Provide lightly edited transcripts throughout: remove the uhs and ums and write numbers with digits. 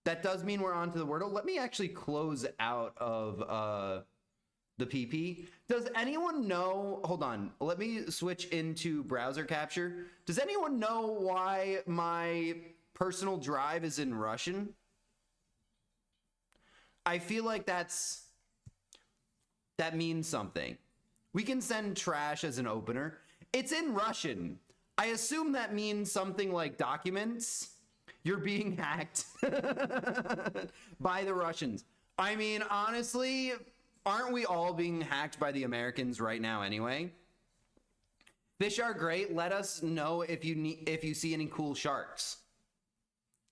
That does mean we're on to the Wordle. Let me actually close out of the PP. Does anyone know? Hold on. Let me switch into browser capture. Does anyone know why my personal drive is in Russian? I feel like that means something. We can send trash as an opener. It's in Russian. I assume that means something like documents. You're being hacked by the Russians. I mean, honestly, aren't we all being hacked by the Americans right now anyway? Fish are great. Let us know if you see any cool sharks.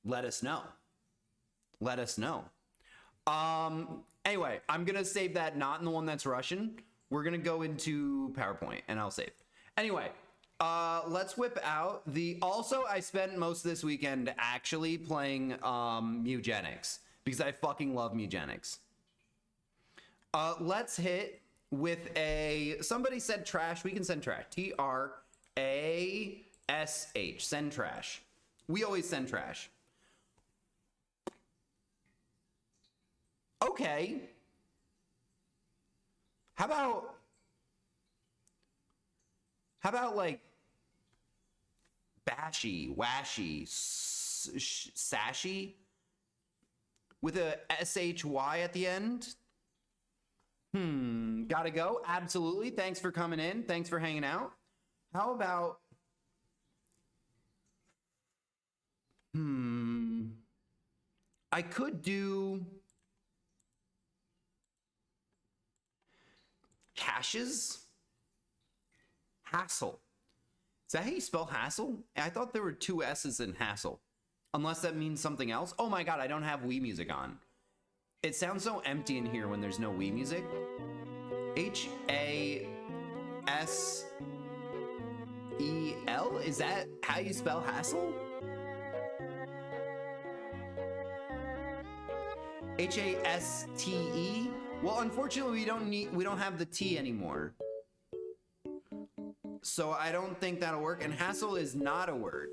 Let us know. Let us know. Anyway, I'm gonna save that not in the one that's Russian. We're gonna go into PowerPoint and I'll save. Anyway, let's whip out the. Also, I spent most of this weekend actually playing Mugenics because I fucking love Mugenics. Let's hit with a. Somebody said trash. We can send trash. TRASH. Send trash. We always send trash. Okay. How about like bashy, washy, sashy with a SHY at the end? Gotta go. Absolutely. Thanks for coming in. Thanks for hanging out. How about I could do caches? Hassle. Is that how you spell hassle? I thought there were two S's in hassle. Unless that means something else. Oh my god, I don't have Wii music on. It sounds so empty in here when there's no Wii music. H-A-S-E-L? Is that how you spell hassle? H-A-S-T-E? Well, unfortunately, we don't have the T anymore. So I don't think that'll work. And hassle is not a word.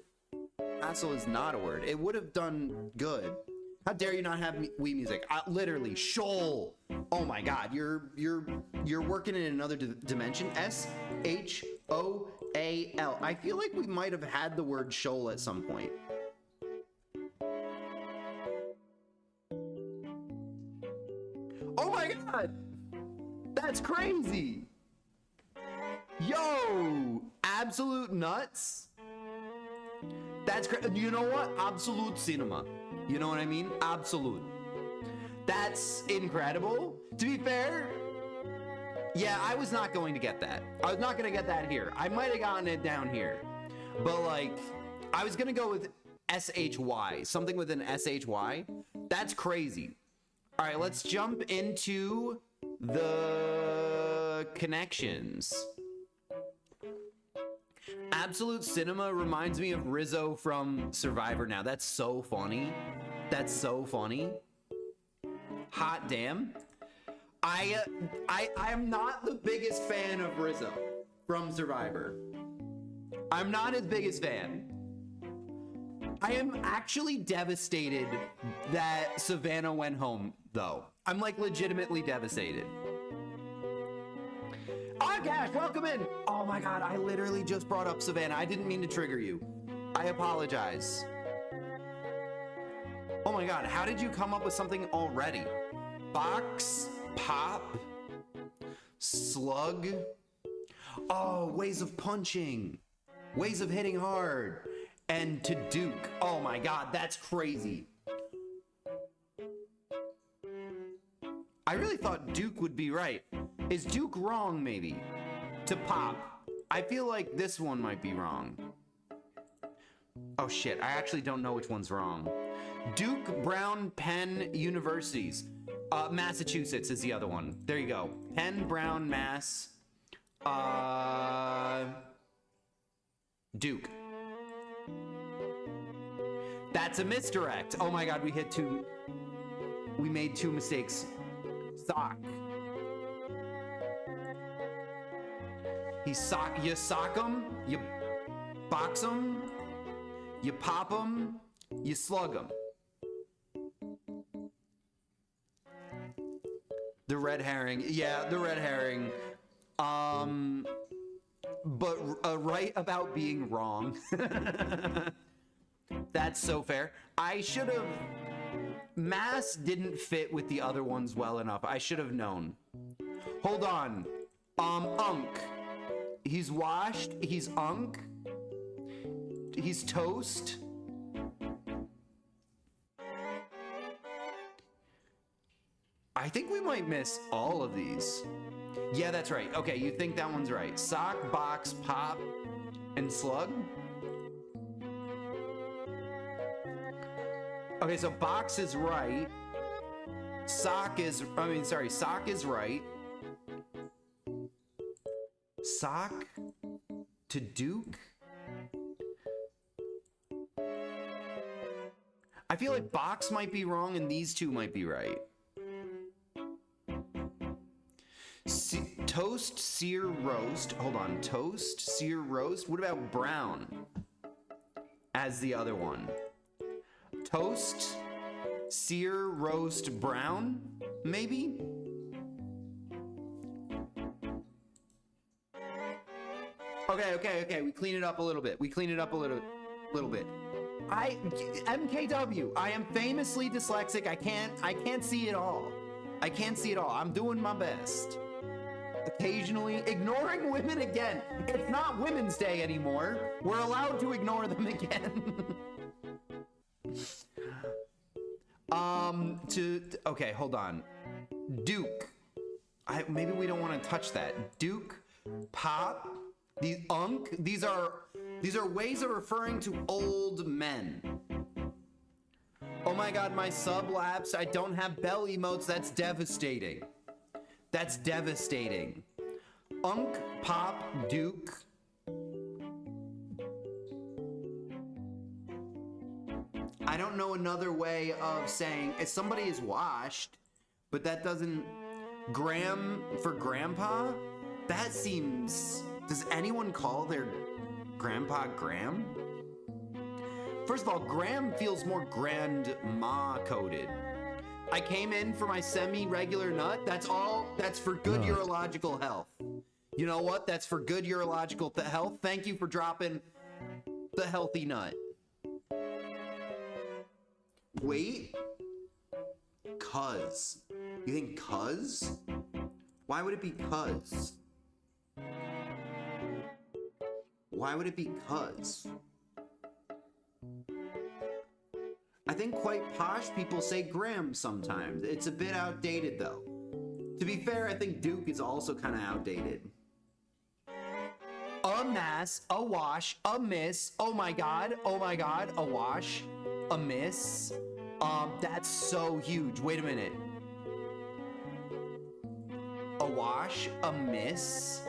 Hassle is not a word. It would have done good. How dare you not have Wii music? Literally, shoal. Oh my god, you're working in another dimension. S-H-O-A-L. I feel like we might have had the word shoal at some point. Oh my god! That's crazy! Yo! Absolute nuts? That's crazy. You know what? Absolute cinema. You know what I mean? Absolute. That's incredible. To be fair, yeah, I was not going to get that. I was not going to get that here. I might have gotten it down here. But like, I was going to go with S-H-Y. Something with an S-H-Y. That's crazy. All right, let's jump into the connections. Absolute Cinema reminds me of Rizzo from Survivor now. That's so funny. That's so funny. Hot damn. I am not the biggest fan of Rizzo from Survivor. I'm not his biggest fan. I am actually devastated that Savannah went home, though. I'm like legitimately devastated. Oh, gosh, welcome in. Oh my god, I literally just brought up Savannah. I didn't mean to trigger you. I apologize. Oh my god, how did you come up with something already? Box, pop, slug. Oh, ways of punching. Ways of hitting hard. And to Duke. Oh my god, that's crazy. I really thought Duke would be right. Is Duke wrong, maybe? To pop. I feel like this one might be wrong. Oh shit, I actually don't know which one's wrong. Duke, Brown, Penn, Universities. Massachusetts is the other one. There you go. Penn, Brown, Mass. Duke. That's a misdirect. Oh my god, we made two mistakes. Sock. You sock them, you box them, you pop them, you slug them. The red herring. Yeah, the red herring. But right about being wrong. That's so fair. I should have... Mass didn't fit with the other ones well enough. I should have known. Hold on. Unk. He's washed. He's unk. He's toast. I think we might miss all of these. Yeah, that's right. Okay, you think that one's right. Sock, box, pop, and slug. Okay, so box is right. Sock is right. Sock to Duke. I feel like box might be wrong and these two might be right. Toast, sear, roast. Hold on. Toast, sear, roast. What about brown as the other one? Toast, sear, roast, brown, maybe? Okay. We clean it up a little bit. Little bit. MKW, I am famously dyslexic. I can't see it all. I'm doing my best. Occasionally ignoring women again. It's not Women's Day anymore. We're allowed to ignore them again. Okay, hold on. Duke. Maybe we don't want to touch that. Duke, pop, these unk. These are ways of referring to old men. Oh my god, my sub lapsed. I don't have bell emotes. That's devastating. Unk, pop, Duke. I don't know another way of saying if somebody is washed, but that doesn't... Gram for grandpa? That seems... Does anyone call their grandpa Graham? First of all, Graham feels more grandma coded. I came in for my semi-regular nut. That's for good urological health. You know what? That's for good urological health. Thank you for dropping the healthy nut. Wait. Cuz. You think cuz? Why would it be cuz? Why would it be cuz? I think quite posh people say Graham sometimes. It's a bit outdated though. To be fair, I think Duke is also kind of outdated. A mass, a wash, a miss. Oh my god, a wash, a miss. That's so huge. Wait a minute. A wash, a miss,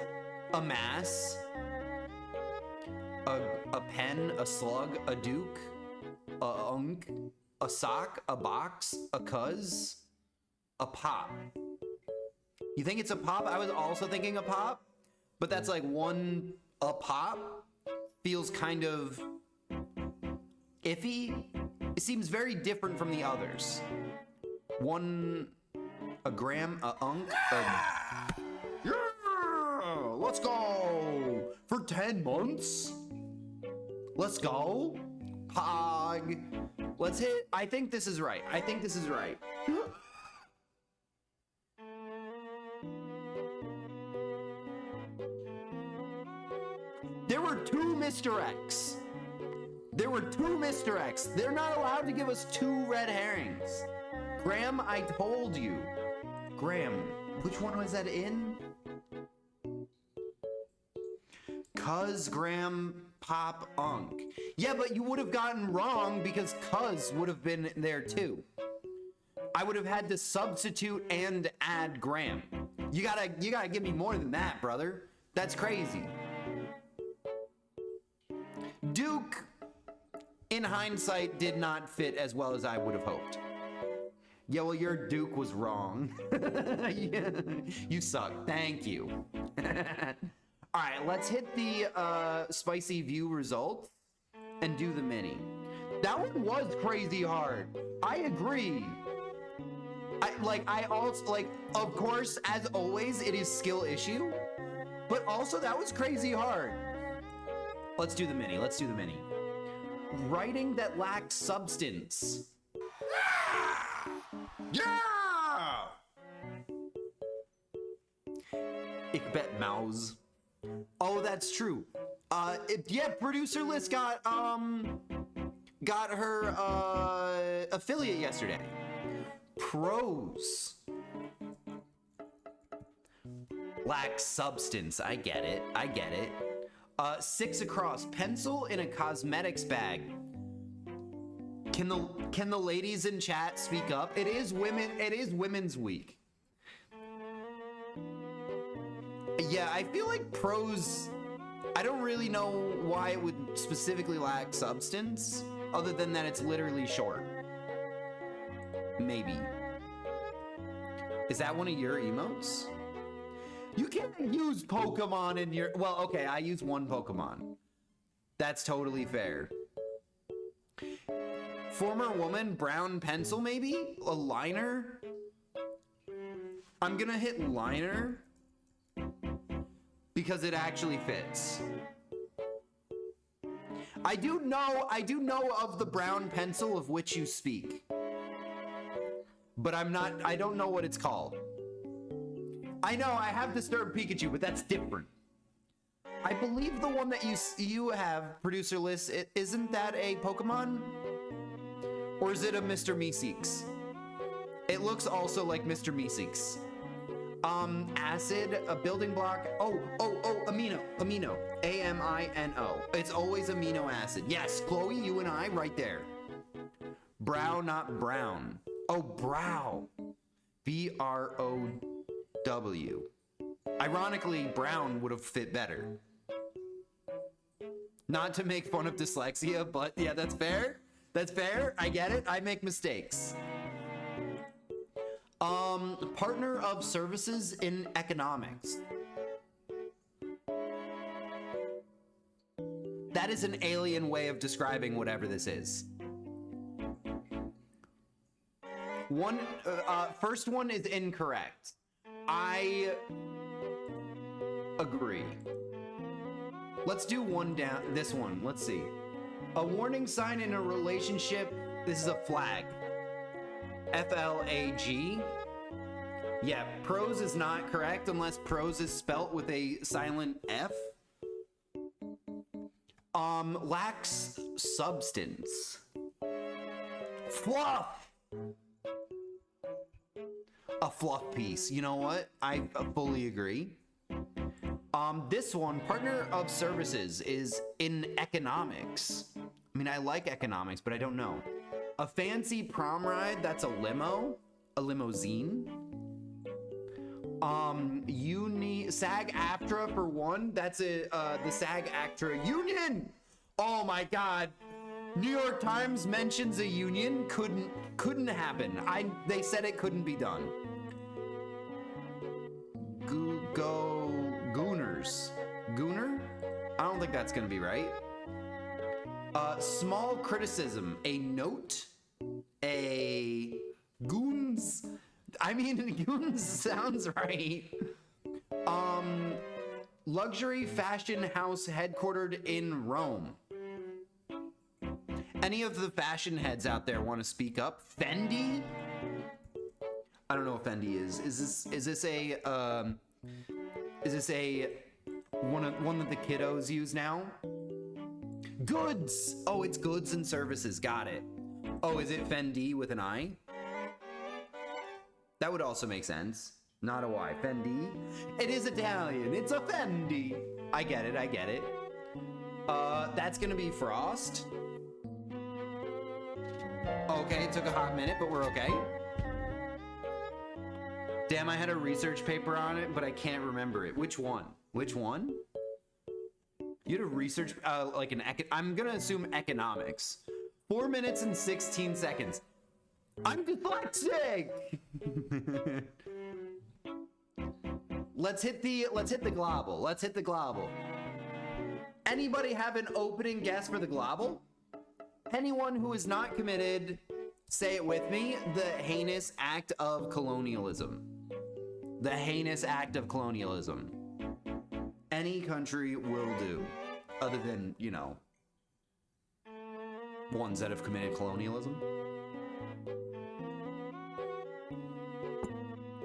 a mass, a pen, a slug, a Duke, a unk, a sock, a box, a cuz, a pop. You think it's a pop? I was also thinking a pop, but that's like a pop feels kind of iffy. It seems very different from the others. A gram, a unk, yeah, let's go for 10 months. Let's go. Pog. Let's hit. I think this is right. There were two Mr. X. They're not allowed to give us 2 red herrings. Graham, I told you. Graham, which one was that in? Cuz, Graham, pop, unk. Yeah, but you would have gotten wrong because cuz would have been there too. I would have had to substitute and add Graham. You gotta give me more than that, brother. That's crazy. Duke, in hindsight, did not fit as well as I would have hoped. Yeah, well, your Duke was wrong. Yeah, you suck. Thank you. All right, let's hit the spicy view results and do the mini. That one was crazy hard. I agree. I also, like, of course, as always, it is skill issue, but also that was crazy hard. Let's do the mini. Let's do the mini. Writing that lacks substance. Yeah! Ich bet Mouse. Oh, that's true. Yeah, producer Liz got her affiliate yesterday. Pros. Lacks substance. I get it. I get it. 6 across. Pencil in a cosmetics bag. Can the ladies in chat speak up? It is Women's Week. Yeah, I feel like pros, I don't really know why it would specifically lack substance, other than that it's literally short. Maybe. Is that one of your emotes? You can't use Pokemon in your, well, okay, I use one Pokemon. That's totally fair. Former woman, brown pencil maybe? A liner? I'm gonna hit liner because it actually fits. I do know of the brown pencil of which you speak, but I don't know what it's called. I know I have Disturbed Pikachu, but that's different. I believe the one that you have, Producer Liz, isn't that a Pokemon? Or is it a Mr. Meeseeks? It looks also like Mr. Meeseeks. Acid, a building block. Oh, amino. A-M-I-N-O. It's always amino acid. Yes, Chloe, you and I, right there. Brow, not brown. Oh, brow. B-R-O-W. Ironically, brown would have fit better. Not to make fun of dyslexia, but yeah, that's fair. That's fair. I get it. I make mistakes. Partner of services in economics. That is an alien way of describing whatever this is. First one is incorrect. I agree. Let's do one down. This one. Let's see. A warning sign in a relationship. This is a flag. F-L-A-G. Yeah, pros is not correct unless pros is spelt with a silent F. Lacks substance. Fluff. A fluff piece. You know what? I fully agree. This one, partner of services, is in economics. I mean, I like economics, but I don't know. A fancy prom ride, that's a limo. A limousine. SAG-AFTRA for one, that's the SAG-AFTRA union. Oh my God. New York Times mentions a union. Couldn't happen. They said it couldn't be done. Gooners. Gooner? I don't think that's gonna be right. Small criticism. A note. A goons. I mean, goons sounds right. Luxury fashion house headquartered in Rome. Any of the fashion heads out there want to speak up? Fendi? I don't know what Fendi is. Is this a one that the kiddos use now? Goods. Oh, it's goods and services. Got it. Oh, is it Fendi with an I? That would also make sense. Not a Y. Fendi. It is Italian. It's a Fendi. I get it. I get it. That's gonna be Frost. Okay, it took a hot minute, but we're okay. Damn, I had a research paper on it, but I can't remember it. Which one? Which one? You had a research, I'm gonna assume economics. 4 minutes and 16 seconds. I'm dyslexic! Let's hit the globble. Let's hit the globble. Anybody have an opening guess for the globble? Anyone who is not committed, Say it with me. The heinous act of colonialism. The heinous act of colonialism. Any country will do, other than, you know, ones that have committed colonialism.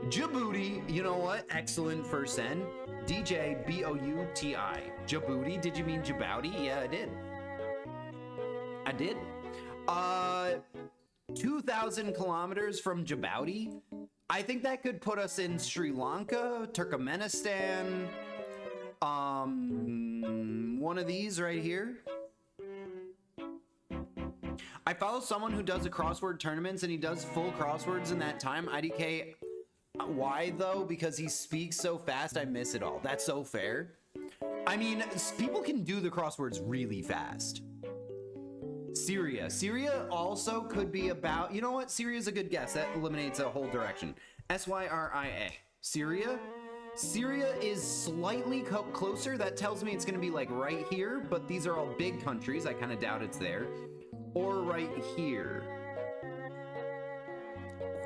Djibouti, you know what? Excellent first send. DJ B-O-U-T-I. Djibouti, did you mean Djibouti? Yeah, I did. I did. 2,000 kilometers from Djibouti. I think that could put us in Sri Lanka, Turkmenistan, one of these right here. I follow someone who does a crossword tournaments and he does full crosswords in that time. IDK, why though? Because he speaks so fast, I miss it all. That's so fair. I mean, people can do the crosswords really fast. Syria. Syria also could be about, you know what? Syria is a good guess. That eliminates a whole direction. S-Y-R-I-A. Syria? Syria is slightly closer. That tells me it's going to be like right here, but these are all big countries. I kind of doubt it's there. Or right here,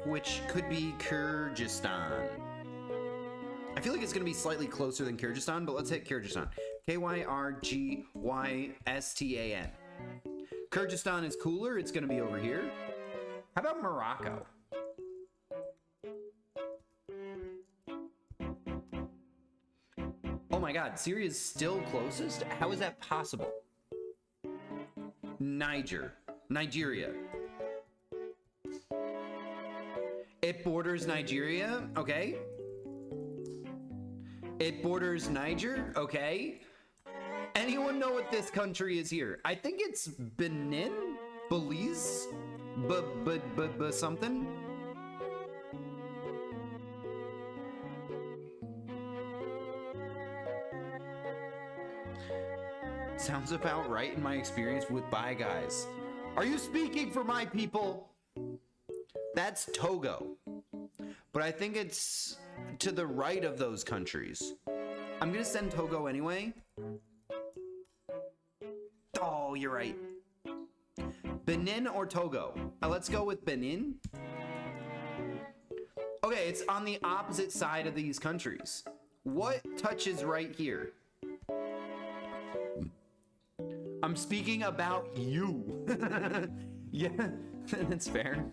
which could be Kyrgyzstan. I feel like it's going to be slightly closer than Kyrgyzstan, but let's hit Kyrgyzstan. K-Y-R-G-Y-S-T-A-N. Kyrgyzstan is cooler. It's going to be over here. How about Morocco? Oh my God, Syria is still closest? How is that possible? Nigeria. It borders Nigeria, okay. It borders Niger, okay. Anyone know what this country is here? I think it's Benin, Belize, something. Sounds about right in my experience with Bye Guys. Are you speaking for my people? That's Togo. But I think it's to the right of those countries. I'm gonna send Togo anyway. Oh, you're right. Benin or Togo? Let's go with Benin. Okay, it's on the opposite side of these countries. What touches right here? I'm speaking about you. Yeah, that's fair.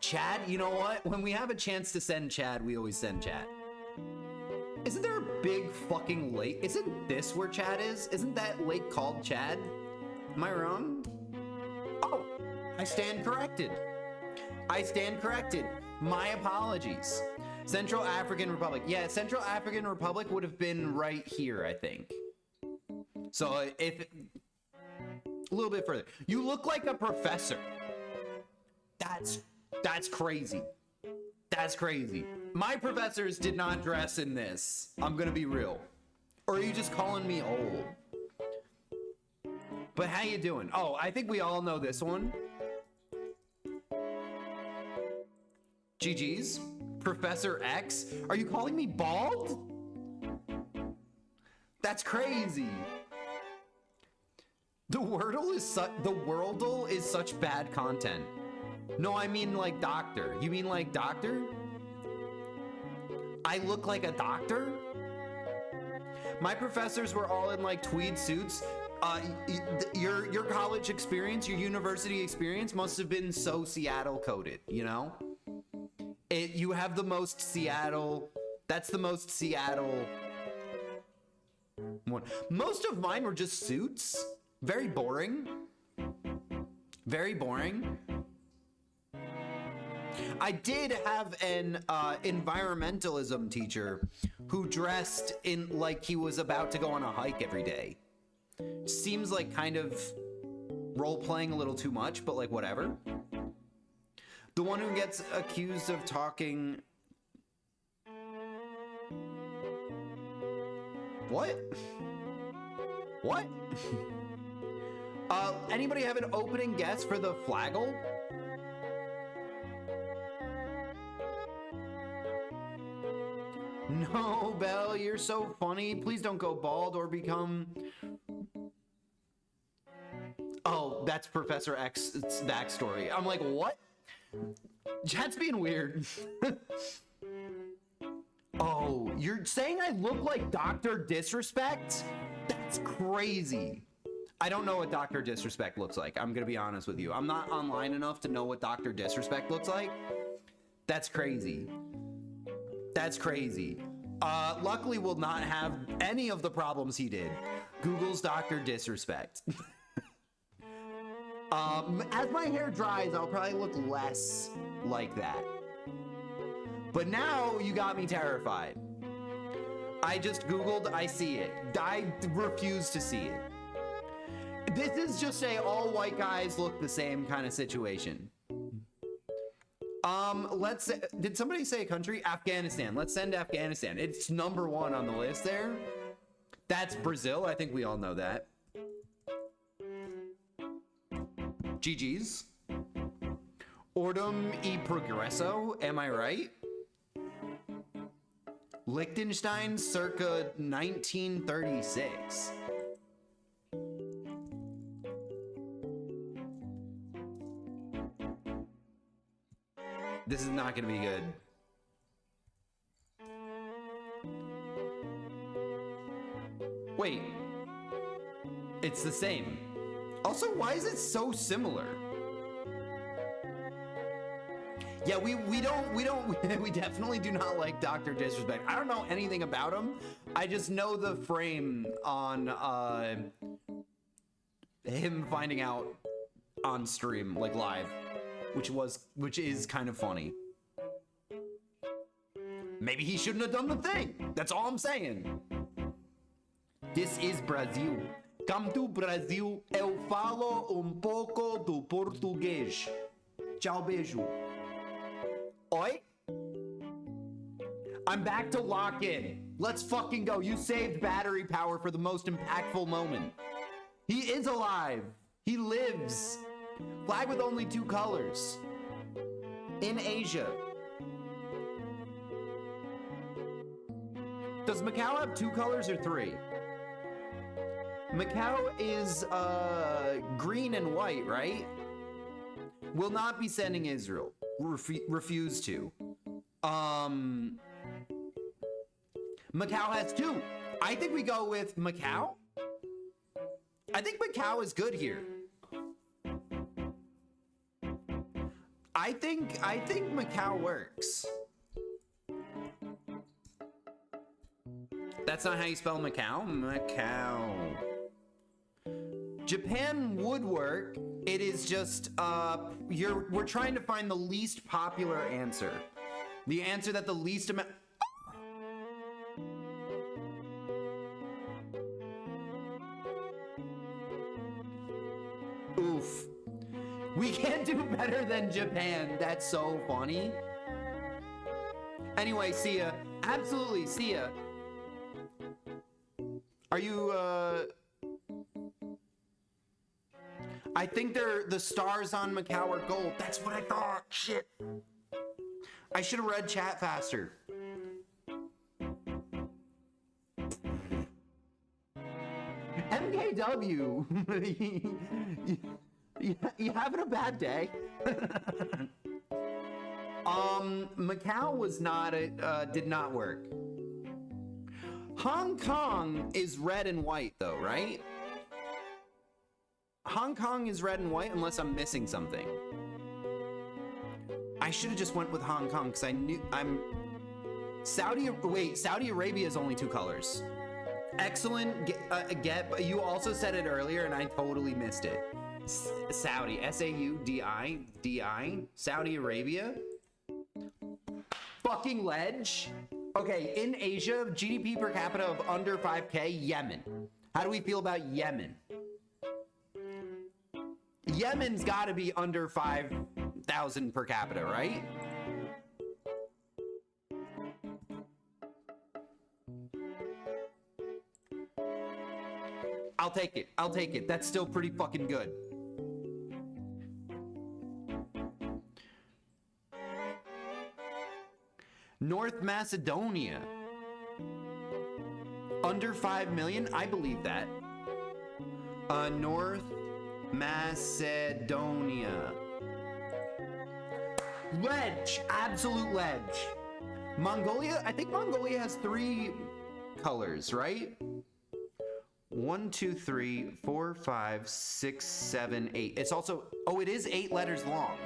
Chad, you know what? When we have a chance to send Chad, we always send Chad. Isn't there a big fucking lake? Isn't this where Chad is? Isn't that lake called Chad? Am I wrong? Oh, I stand corrected. I stand corrected. My apologies. Central African Republic. Yeah, Central African Republic would have been right here, I think. So if a little bit further, you look like a professor. That's crazy. That's crazy. My professors did not dress in this. I'm gonna be real. Or are you just calling me old? But how you doing? Oh, I think we all know this one. GG's. Professor X. Are you calling me bald? That's crazy. The Wordle is such bad content. No, I mean like doctor. You mean like doctor? I look like a doctor? My professors were all in like tweed suits. Your college experience, your university experience must have been so Seattle coded, you know? You have the most Seattle, that's the most Seattle one. Most of mine were just suits. Very boring. Very boring. I did have an environmentalism teacher who dressed in like he was about to go on a hike every day. Seems like kind of role-playing a little too much, but like whatever. The one who gets accused of talking... What? What? Anybody have an opening guess for the flagel? No, Belle, you're so funny. Please don't go bald or become... Oh, that's Professor X's backstory. I'm like, what? Chat's being weird. Oh, you're saying I look like Dr. Disrespect? That's crazy. I don't know what Dr. Disrespect looks like. I'm gonna be honest with you. I'm not online enough to know what Dr. Disrespect looks like. That's crazy. That's crazy. Luckily, we'll not have any of the problems he did. Google's Dr. Disrespect. As my hair dries, I'll probably look less like that. But now you got me terrified. I just Googled, I see it. I refuse to see it. This is just a all white guys look the same kind of situation. Let's say, did somebody say a country? Afghanistan. Let's send Afghanistan. It's number 1 on the list there. That's Brazil. I think we all know that. GG's. Ordem y Progreso. Am I right? Liechtenstein circa 1936. This is not going to be good. Wait. It's the same. Also, why is it so similar? Yeah, we definitely do not like Dr. Disrespect. I don't know anything about him. I just know the frame on him finding out on stream, like live, which is kind of funny. Maybe he shouldn't have done the thing. That's all I'm saying. This is Brazil. Come to Brazil. Eu falo pouco do português. Tchau, beijo. Oi? I'm back to lock in. Let's fucking go. You saved battery power for the most impactful moment. He is alive. He lives. Flag with only 2 colors. In Asia. Does Macau have 2 colors or 3? Macau is green and white, right? Will not be sending Israel. Refuse to. Macau has 2. I think we go with Macau. I think Macau is good here. I think Macau works. That's not how you spell Macau. Macau. Japan would work. It is just we're trying to find the least popular answer. The answer that the least amount. Oof. We can't do better than Japan. That's so funny. Anyway, see ya. Absolutely, see ya. Are you, I think the stars on Macau are gold. That's what I thought. Shit. I should have read chat faster. MKW. You having a bad day? Macau was not did not work. Hong Kong is red and white though, right? Hong Kong is red and white unless I'm missing something. I should have just went with Hong Kong because I knew Saudi Arabia is only 2 colors. Excellent get, but you also said it earlier and I totally missed it. Saudi, S-A-U-D-I, Saudi Arabia. Fucking ledge. Okay, in Asia, GDP per capita of under 5K, Yemen. How do we feel about Yemen? Yemen's gotta be under 5,000 per capita, right? I'll take it. I'll take it. That's still pretty fucking good. North Macedonia. Under 5 million? I believe that. North Macedonia. Ledge, absolute ledge. Mongolia, I think Mongolia has 3 colors, right? 1, 2, 3, 4, 5, 6, 7, 8. It's also, oh, it is 8 letters long.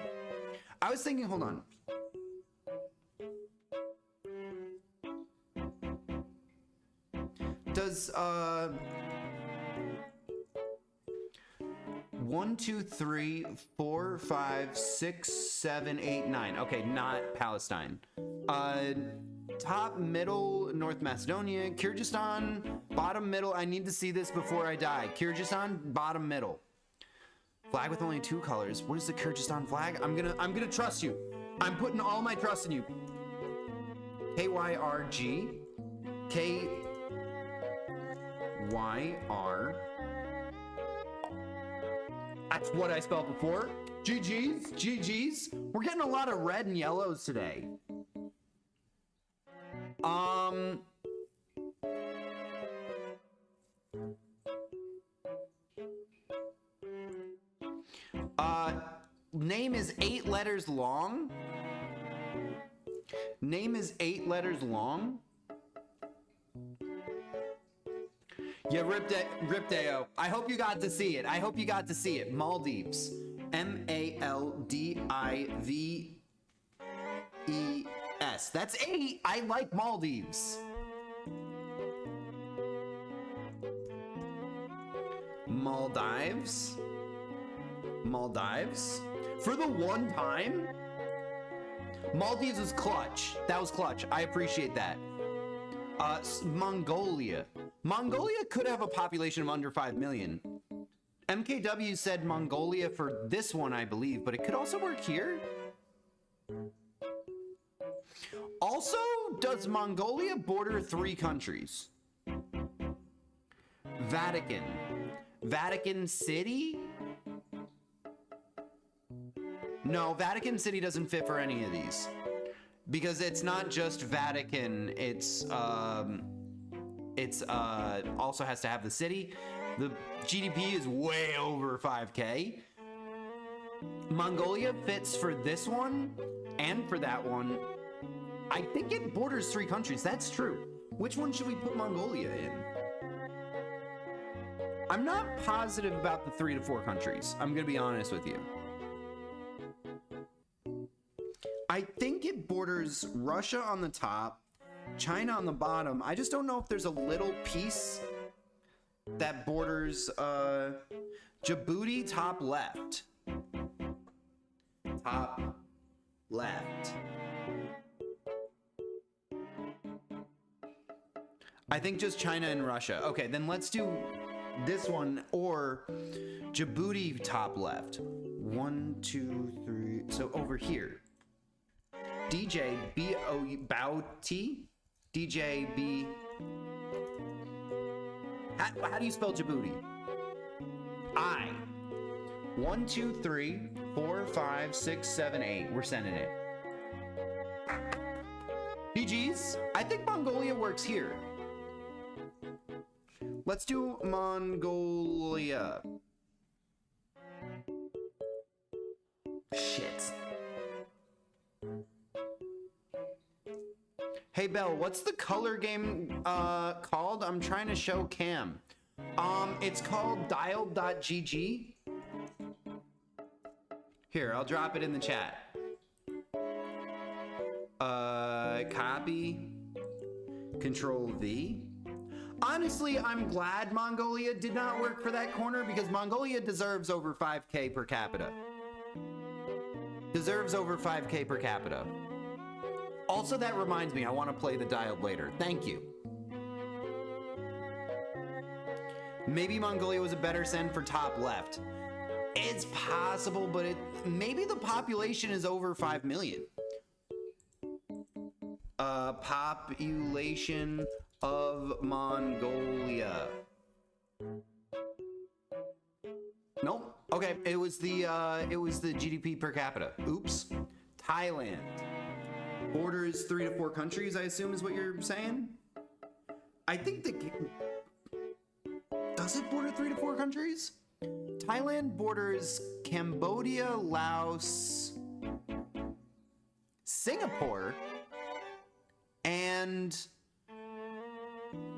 I was thinking, hold on. Does 1, 2, 3, 4, 5, 6, 7, 8, 9. Okay, not Palestine. Top, middle, North Macedonia, Kyrgyzstan, bottom, middle. I need to see this before I die. Kyrgyzstan, bottom, middle. Flag with only 2 colors. What is the Kyrgyzstan flag? I'm gonna trust you. I'm putting all my trust in you. KYRG, KYR. That's what I spelled before. GG's, GG's. We're getting a lot of red and yellows today. Name is 8 letters long. Name is 8 letters long. Yeah, Ripdeo. I hope you got to see it. I hope you got to see it. Maldives. Maldives. That's 8. I like Maldives. Maldives. Maldives. For the one time, Maldives was clutch. That was clutch. I appreciate that. Mongolia. Mongolia could have a population of under 5 million. MKW said Mongolia for this one, I believe, but it could also work here. Also, does Mongolia border 3 countries? Vatican. Vatican City? No, Vatican City doesn't fit for any of these. Because it's not just Vatican, it's also has to have the city. The GDP is way over 5K. Mongolia fits for this one and for that one. I think it borders 3 countries. That's true. Which one should we put Mongolia in? I'm not positive about the 3 to 4 countries. I'm gonna be honest with you. I think it borders Russia on the top, China on the bottom. I just don't know if there's a little piece that borders Djibouti top left. Top left. I think just China and Russia. Okay, then let's do this one or Djibouti top left. 1, 2, 3. So over here. DJ Bouti? DJ B. How do you spell Djibouti? I. 1, 2, 3, 4, 5, 6, 7, 8. We're sending it. GG's. I think Mongolia works here. Let's do Mongolia. Shit. Hey Belle, what's the color game called? I'm trying to show Cam. It's called dialed.gg. Here, I'll drop it in the chat. Copy. Control V. Honestly, I'm glad Mongolia did not work for that corner because Mongolia deserves over 5K per capita. Deserves over 5K per capita. Also, that reminds me, I want to play the dialed later. Thank you. Maybe Mongolia was a better send for top left. It's possible, but maybe the population is over 5 million. Population of Mongolia. Nope. Okay, it was the GDP per capita. Oops. Thailand. Borders 3 to 4 countries, I assume is what you're saying? I think does it border 3 to 4 countries? Thailand borders Cambodia, Laos, Singapore, and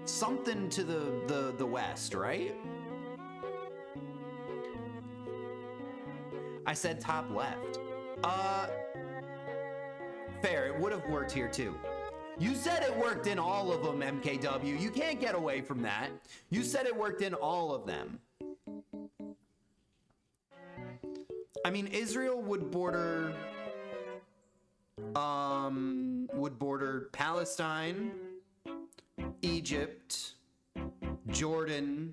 something to the west, right? I said top left. Fair, it would have worked here too. You said it worked in all of them, MKW. You can't get away from that. You said it worked in all of them. I mean, Israel would border Palestine, Egypt, Jordan,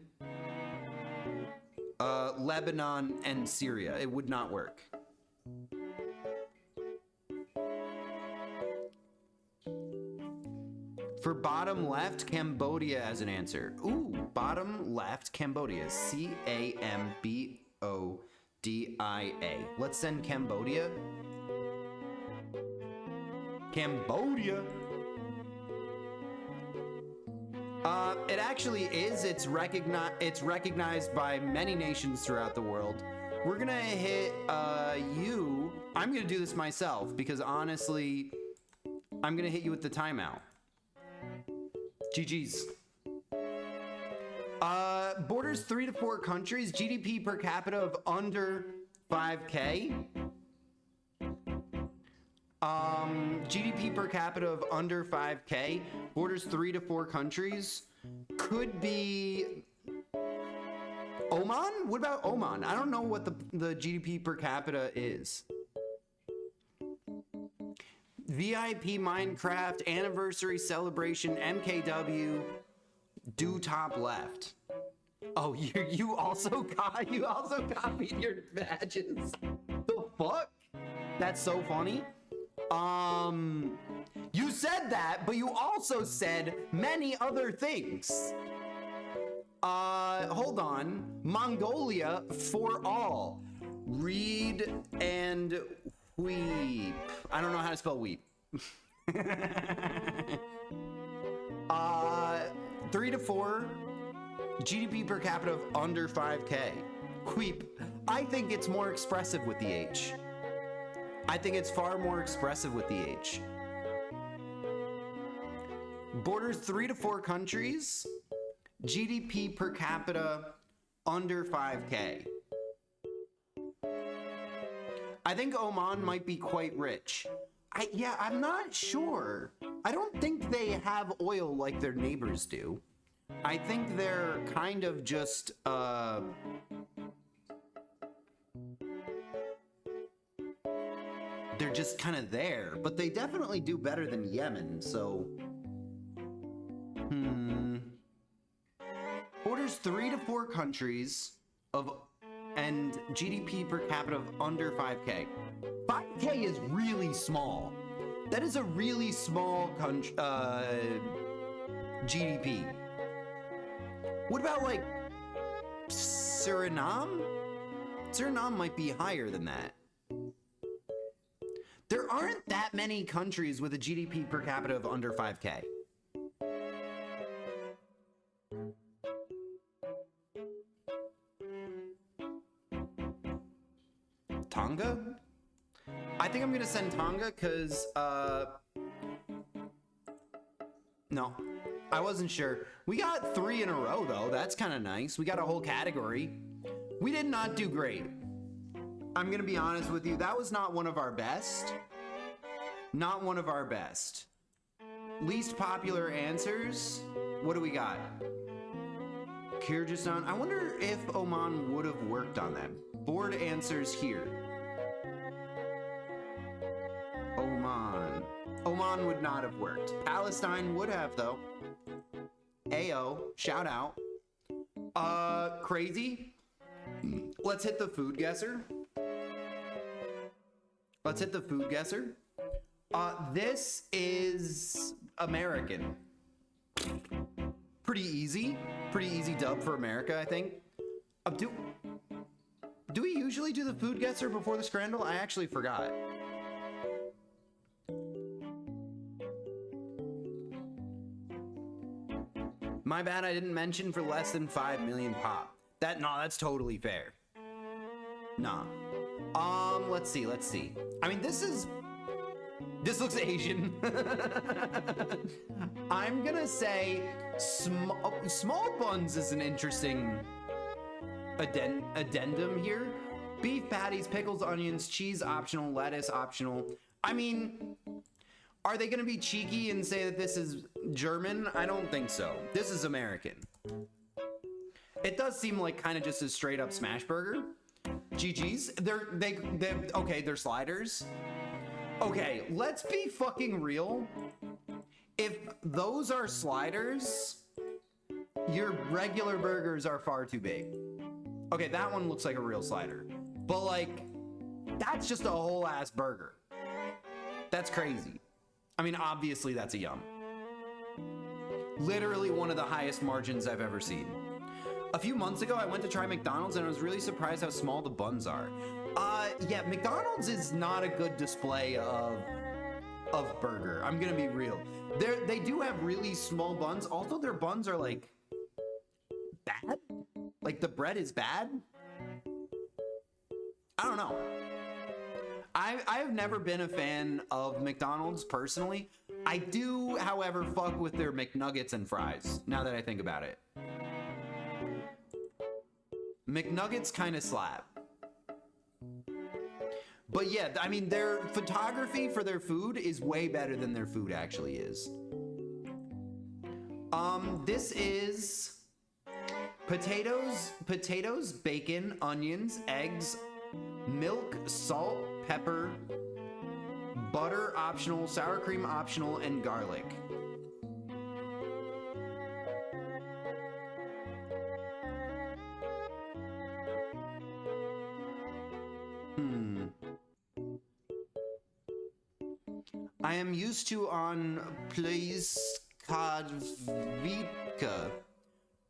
Lebanon, and Syria. It would not work. For bottom left, Cambodia as an answer. Ooh, bottom left, Cambodia. C-A-M-B-O-D-I-A. Let's send Cambodia. Cambodia. It actually is. It's recognized by many nations throughout the world. We're gonna hit you. I'm gonna do this myself because honestly, I'm gonna hit you with the timeout. GG's. Borders 3 to 4 countries. GDP per capita of under 5K. GDP per capita of under 5K. Borders 3 to 4 countries. Could be Oman? What about Oman? I don't know what the GDP per capita is. VIP Minecraft anniversary celebration MKW. Do top left. Oh, you also copied your badges. The fuck? That's so funny. You said that, but you also said many other things. Hold on. Mongolia for all. Read and weep. I don't know how to spell weep. 3 to 4. GDP per capita of under 5K. Weep. I think it's more expressive with the H. I think it's far more expressive with the H. Borders 3 to 4 countries. GDP per capita under 5K. I think Oman might be quite rich. I'm not sure. I don't think they have oil like their neighbors do. I think they're kind of just, they're just kind of there, but they definitely do better than Yemen, so. Borders 3 to 4 countries and GDP per capita of under 5K. 5K is really small. That is a really small country, GDP. What about like Suriname? Suriname might be higher than that. There aren't that many countries with a GDP per capita of under 5K. Tonga? I think I'm gonna send Tonga because, no, I wasn't sure. We got 3 in a row though, that's kind of nice. We got a whole category. We did not do great. I'm gonna be honest with you, that was not one of our best. Not one of our best. Least popular answers, what do we got? Kyrgyzstan, I wonder if Oman would have worked on them. Board answers here. Oman would not have worked. Palestine would have though. Ayo, shout out. Crazy. Let's hit the food guesser. This is American. Pretty easy dub for America, I think. Do we usually do the food guesser before the scramble? I actually forgot. My bad, I didn't mention for less than 5 million pop. That's totally fair. Nah. Let's see. I mean, this looks Asian. I'm gonna say small buns is an interesting addendum here. Beef patties, pickles, onions, cheese optional, lettuce optional. I mean, are they gonna be cheeky and say that this is German? I don't think so. This is American. It does seem like kind of just a straight up smash burger. GG's. They're sliders. Okay, let's be fucking real. If those are sliders, your regular burgers are far too big. Okay, that one looks like a real slider. But like, that's just a whole ass burger. That's crazy. I mean, obviously that's a yum. Literally one of the highest margins I've ever seen. A few months ago, I went to try McDonald's and I was really surprised how small the buns are. Yeah, McDonald's is not a good display of burger. I'm gonna be real. They do have really small buns. Also, their buns are like bad. Like the bread is bad. I don't know. I've never been a fan of McDonald's personally. I do, however, fuck with their McNuggets and fries, now that I think about it. McNuggets kind of slap. But yeah, I mean, their photography for their food is way better than their food actually is. This is potatoes, bacon, onions, eggs, milk, salt, pepper, butter optional, sour cream optional, and garlic. I am used to on Pleskavika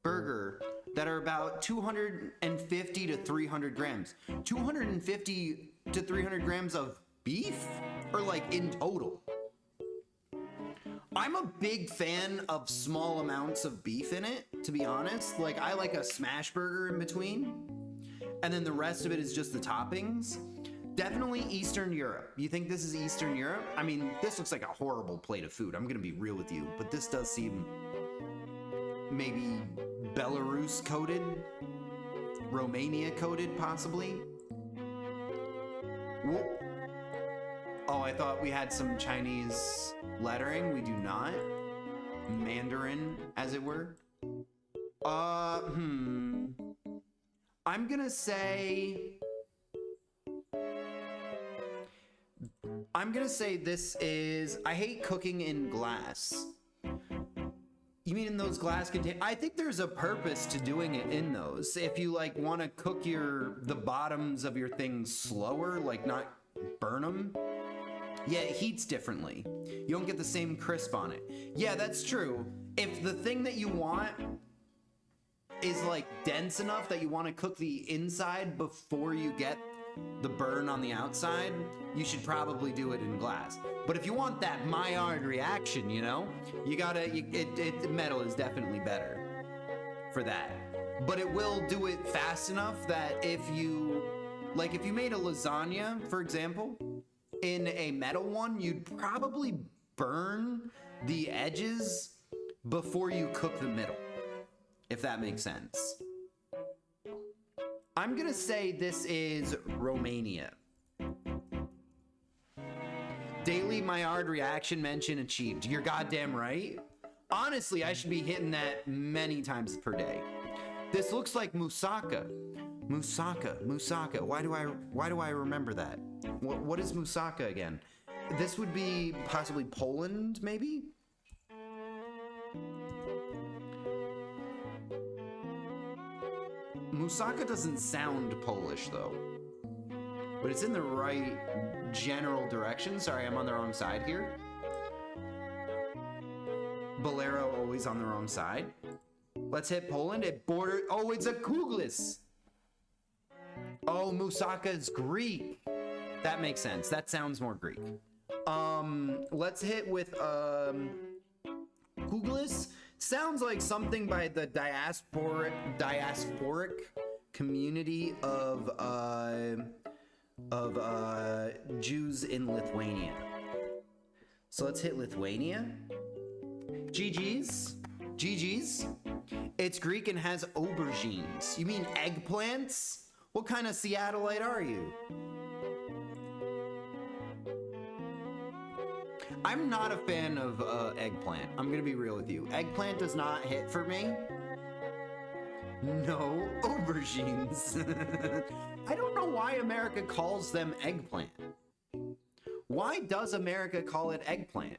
burger that are about 250 to 300 grams. 250 to 300 grams of beef? Or like in total? I'm a big fan of small amounts of beef in it, to be honest. Like, I like a smash burger in between. And then the rest of it is just the toppings. Definitely Eastern Europe. You think this is Eastern Europe? I mean, this looks like a horrible plate of food. I'm gonna be real with you, but this does seem maybe Belarus coded, Romania coded, possibly. Whoa. Oh, I thought we had some Chinese lettering. We do not. Mandarin, as it were. I'm gonna say this is, I hate cooking in glass. You mean in those glass containers? I think there's a purpose to doing it in those. If you like want to cook the bottoms of your things slower, like not burn them. Yeah, it heats differently. You don't get the same crisp on it. Yeah, that's true. If the thing that you want is like dense enough that you want to cook the inside before you get the burn on the outside, you should probably do it in glass. But if you want that Maillard reaction, you know, you gotta, metal is definitely better for that. But it will do it fast enough that if you made a lasagna, for example, in a metal one, you'd probably burn the edges before you cook the middle, if that makes sense. I'm gonna say this is Romania. Daily Maillard reaction mention achieved. You're goddamn right. Honestly, I should be hitting that many times per day. This looks like moussaka. Moussaka. Why do I remember that? What is moussaka again? This would be possibly Poland, maybe? Moussaka doesn't sound Polish though, but it's in the right general direction. Sorry, I'm on the wrong side here. Bolero always on the wrong side. Let's hit Poland. Oh, it's a kuglis. Oh, moussaka is Greek. That makes sense. That sounds more Greek. Let's hit with kuglis. Sounds like something by the diasporic community of Jews in Lithuania. So let's hit Lithuania. GG's. GG's. It's Greek and has aubergines. You mean eggplants? What kind of Seattleite are you? I'm not a fan of eggplant. I'm gonna be real with you. Eggplant does not hit for me. No aubergines. I don't know why America calls them eggplant. Why does America call it eggplant?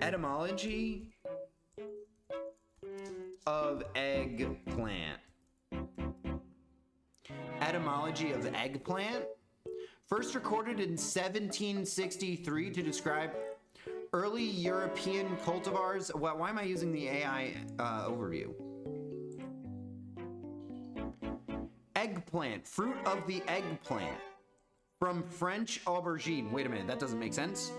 Etymology of eggplant. Etymology of eggplant? First recorded in 1763 to describe early European cultivars. Why am I using the AI overview? Eggplant, fruit of the eggplant. From French aubergine. Wait a minute, that doesn't make sense.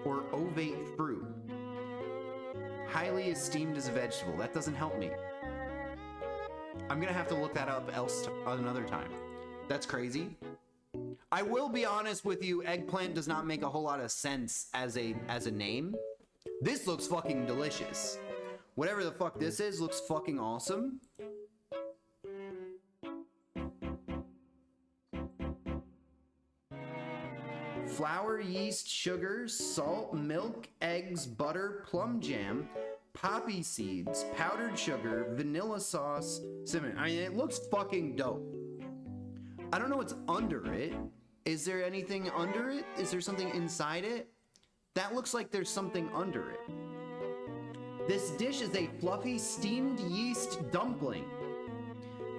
Or ovate fruit. Highly esteemed as a vegetable. That doesn't help me. I'm gonna have to look that up another time. That's crazy. I will be honest with you, eggplant does not make a whole lot of sense as a name. This looks fucking delicious. Whatever the fuck this is looks fucking awesome. Flour, yeast, sugar, salt, milk, eggs, butter, plum jam, poppy seeds, powdered sugar, vanilla sauce, cinnamon. I mean, it looks fucking dope. I don't know what's under it. Is there anything under it? Is there something inside it? That looks like there's something under it. This dish is a fluffy steamed yeast dumpling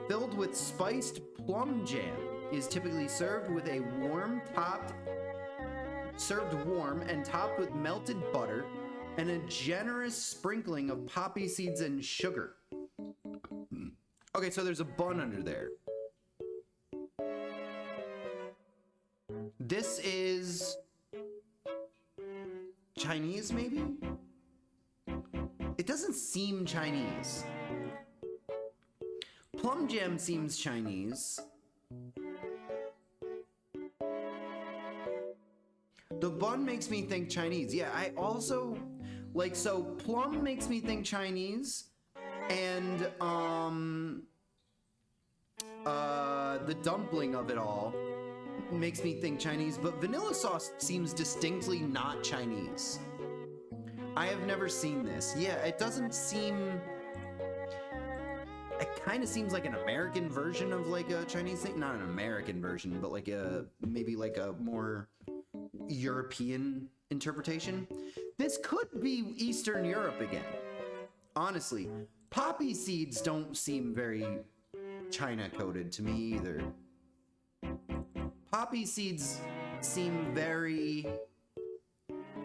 filled with spiced plum jam. Is typically served with a warm and topped with melted butter and a generous sprinkling of poppy seeds and sugar. Okay, so there's a bun under there. This is Chinese, maybe? It doesn't seem Chinese. Plum jam seems Chinese. The bun makes me think Chinese. Yeah, I also like, so plum makes me think Chinese, and the dumpling of it all makes me think Chinese, but vanilla sauce seems distinctly not Chinese. I have never seen this. Yeah, it doesn't seem, it kind of seems like an American version of like a Chinese thing. Not an American version, but like maybe like a more European interpretation. This could be Eastern Europe again. Honestly, poppy seeds don't seem very China coded to me either. Poppy seeds seem very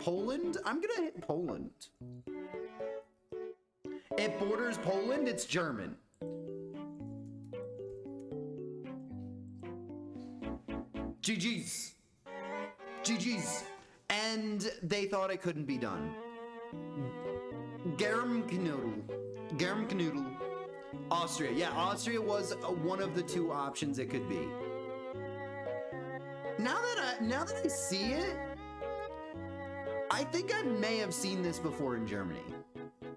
Poland. I'm gonna hit Poland. It borders Poland, it's German. GG's. GG's. And they thought it couldn't be done. Germknödel. Austria. Yeah, Austria was one of the two options it could be. Now that I see it, I think I may have seen this before in Germany.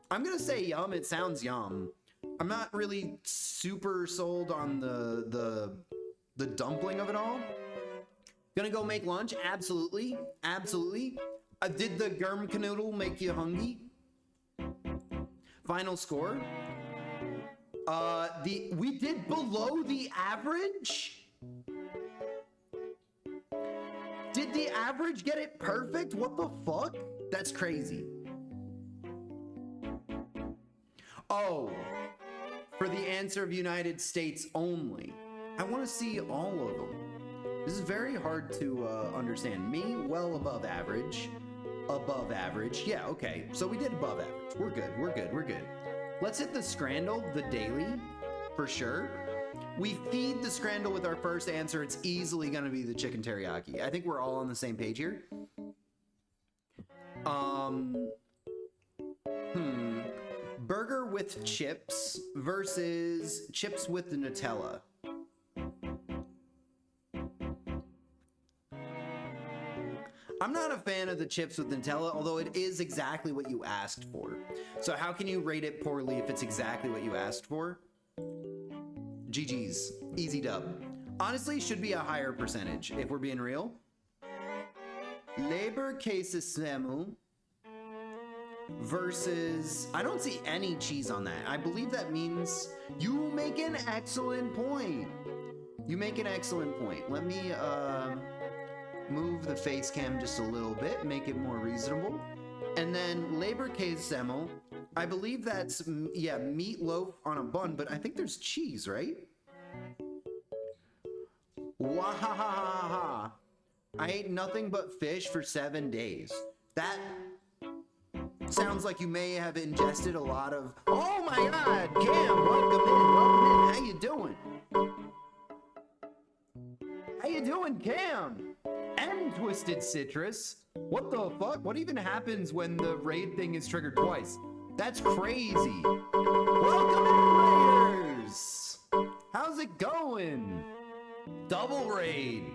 I'm gonna say yum. It sounds yum. I'm not really super sold on the dumpling of it all. Gonna go make lunch? Absolutely. Absolutely. Did the Germknödel make you hungry? Final score? We did below the average? Did the average get it perfect? What the fuck? That's crazy. Oh, for the answer of United States only. I want to see all of them. This is very hard to understand. Me, well above average. Above average. Yeah, okay. So we did above average. We're good. We're good. We're good. Let's hit the Scrandle, the daily, for sure. We feed the Scrandle with our first answer. It's easily going to be the chicken teriyaki. I think we're all on the same page here. Um, Burger with chips versus chips with the Nutella. I'm not a fan of the chips with Nutella, although it is exactly what you asked for. So how can you rate it poorly if it's exactly what you asked for? GG's. Easy dub. Honestly, should be a higher percentage, if we're being real. Leberkäsesemmel versus... I don't see any cheese on that. I believe that means you make an excellent point. You make an excellent point. Let me move the face cam just a little bit, make it more reasonable. And then Leberkäsesemmel, I believe that's, yeah, meatloaf on a bun, but I think there's cheese, right? Wahahaha. I ate nothing but fish for 7 days. That sounds like you may have ingested a lot of... Oh my God, Cam, welcome in. How you doing? How you doing, Cam? And Twisted Citrus. What the fuck? What even happens when the raid thing is triggered twice? That's crazy. Welcome in, Raiders. How's it going? Double raid.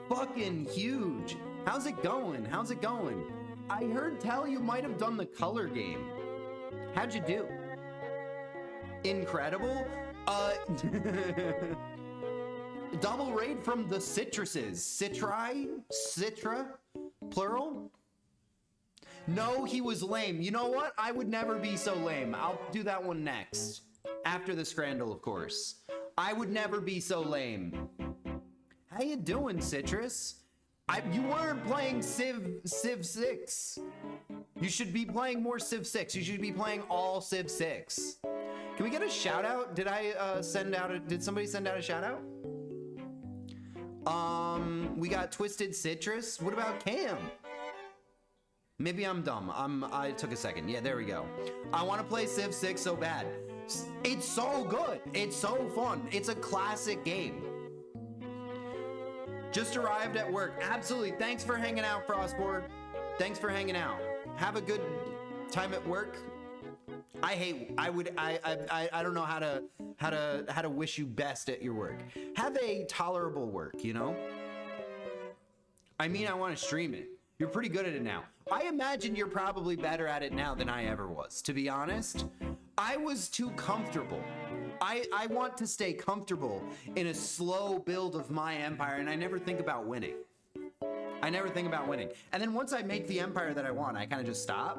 Fucking huge. How's it going? How's it going? I heard tell you might have done the color game. How'd you do? Incredible. Double raid from the citruses. Citra, plural. No, he was lame. You know what? I would never be so lame. I'll do that one next. After the Scrandal, of course. I would never be so lame. How you doing, Citrus? You weren't playing Civ 6. You should be playing more Civ 6. You should be playing all Civ 6. Can we get a shout out? Did somebody send out a shout out? We got Twisted Citrus. What about Cam? Maybe I'm dumb. I took a second. Yeah, there we go. I want to play Civ 6 so bad. It's so good. It's so fun. It's a classic game. Just arrived at work. Absolutely. Thanks for hanging out, Frostboard. Thanks for hanging out. Have a good time at work. I don't know how to wish you best at your work. Have a tolerable work, you know? I mean, I want to stream it. You're pretty good at it now. I imagine you're probably better at it now than I ever was, to be honest. I was too comfortable. I want to stay comfortable in a slow build of my empire, and I never think about winning. I never think about winning. And then once I make the empire that I want, I kind of just stop,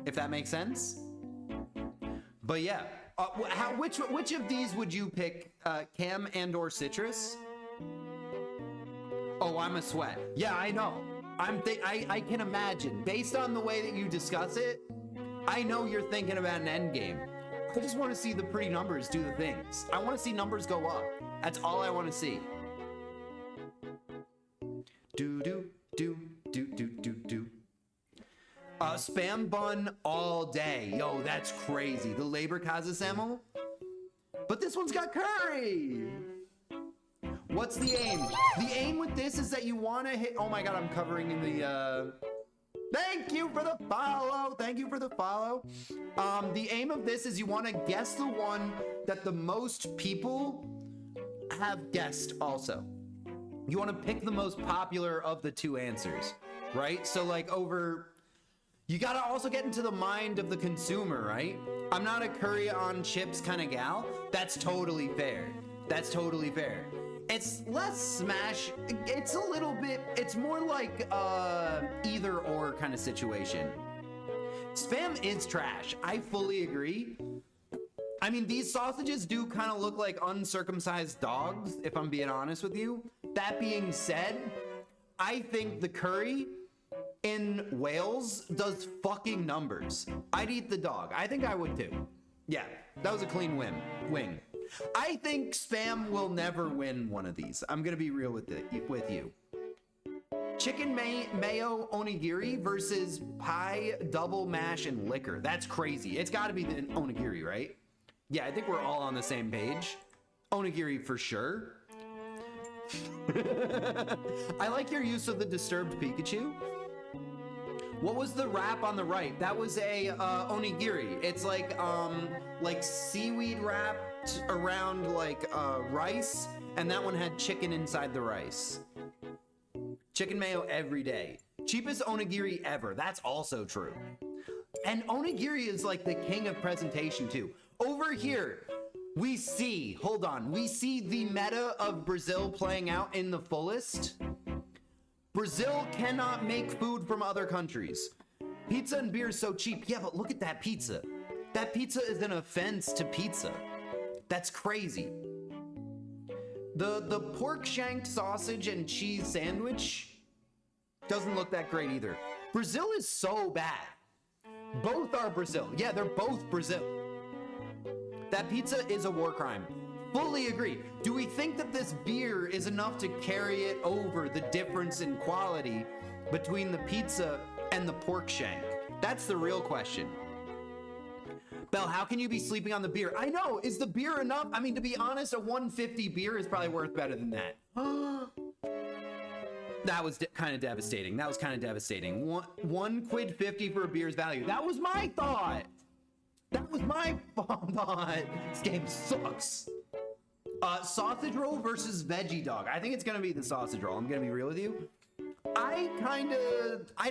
if that makes sense. But yeah, which of these would you pick, Cam and or Citrus? Oh, I'm a sweat. Yeah, I know. I can imagine. Based on the way that you discuss it, I know you're thinking about an end game. I just want to see the pretty numbers do the things. I want to see numbers go up. That's all I want to see. Spam bun all day. Yo, that's crazy. The Leberkäsesemmel? But this one's got curry. What's the aim? The aim with this is that you want to hit... Oh my God, I'm covering in the... Thank you for the follow. Thank you for the follow. The aim of this is you want to guess the one that the most people have guessed also. You want to pick the most popular of the two answers, right? So like over... You got to also get into the mind of the consumer, right? I'm not a curry on chips kind of gal. That's totally fair. That's totally fair. It's less smash. It's a little bit, it's more like either or kind of situation. Spam is trash. I fully agree. I mean, these sausages do kind of look like uncircumcised dogs, if I'm being honest with you. That being said, I think the curry in Wales does fucking numbers. I'd eat the dog. I think I would too. Yeah, that was a clean wing. I think Spam will never win one of these. I'm gonna be real with you. Chicken mayo onigiri versus pie, double mash, and liquor. That's crazy. It's gotta be the onigiri, right? Yeah, I think we're all on the same page. Onigiri for sure. I like your use of the disturbed Pikachu. What was the wrap on the right? That was a onigiri. It's like seaweed wrapped around like rice, and that one had chicken inside the rice. Chicken mayo every day. Cheapest onigiri ever. That's also true. And onigiri is like the king of presentation too. Over here, we see the meta of Brazil playing out in the fullest. Brazil cannot make food from other countries. Pizza and beer is so cheap. Yeah, but look at that pizza. That pizza is an offense to pizza. That's crazy. The pork shank sausage and cheese sandwich doesn't look that great either. Brazil is so bad. Both are Brazil. Yeah, they're both Brazil. That pizza is a war crime. Fully agree. Do we think that this beer is enough to carry it over the difference in quality between the pizza and the pork shank? That's the real question. Belle, how can you be sleeping on the beer? I know, is the beer enough? I mean, to be honest, a 150 beer is probably worth better than that. That was kind of devastating. That was kind of devastating. One quid 50 for a beer's value. That was my thought. That was my thought. This game sucks. Sausage roll versus veggie dog. I think it's gonna be the sausage roll. I'm gonna be real with you. I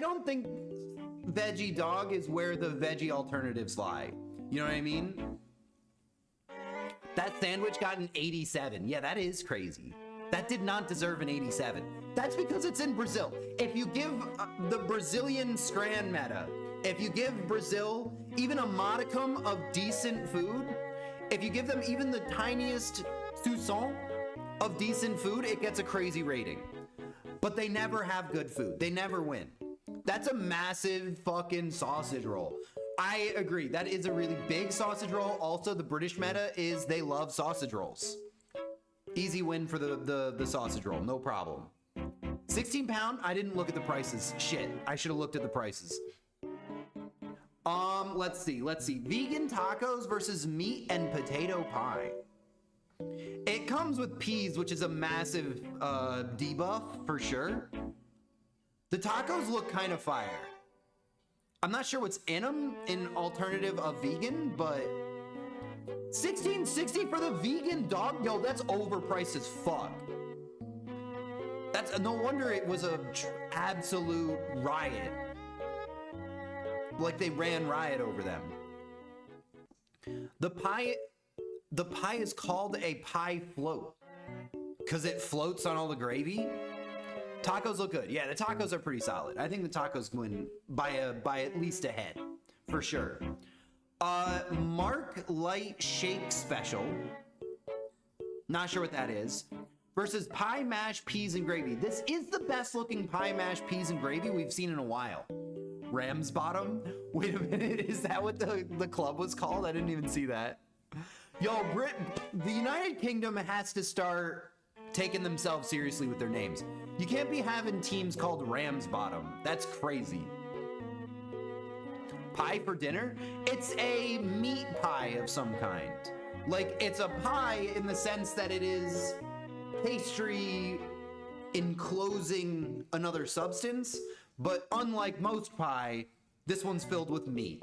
don't think veggie dog is where the veggie alternatives lie. You know what I mean? That sandwich got an 87. Yeah, that is crazy. That did not deserve an 87. That's because it's in Brazil. If you give the Brazilian Scran meta, if you give Brazil even a modicum of decent food, if you give them even the tiniest soupçon of decent food, it gets a crazy rating. But they never have good food. They never win. That's a massive fucking sausage roll. I agree. That is a really big sausage roll. Also, the British meta is they love sausage rolls. Easy win for the sausage roll. No problem. 16 pound. I didn't look at the prices. Shit. I should have looked at the prices. Let's see. Vegan tacos versus meat and potato pie. It comes with peas, which is a massive debuff for sure. The tacos look kind of fire. I'm not sure what's in them in alternative of vegan, but $16.60 for the vegan dog? Yo, that's overpriced as fuck. That's no wonder it was a absolute riot. Like they ran riot over them. The pie is called a pie float because it floats on all the gravy. Tacos look good. Yeah, the tacos are pretty solid. I think the tacos win by at least a head, for sure. Mark Light Shake Special. Not sure what that is. Versus pie mash peas and gravy. This is the best looking pie mash peas and gravy we've seen in a while. Ram's Bottom? Wait a minute, is that what the club was called? I didn't even see that. Yo, the United Kingdom has to start taking themselves seriously with their names. You can't be having teams called Ram's Bottom. That's crazy. Pie for dinner? It's a meat pie of some kind. Like, it's a pie in the sense that it is pastry enclosing another substance, but unlike most pie, this one's filled with meat.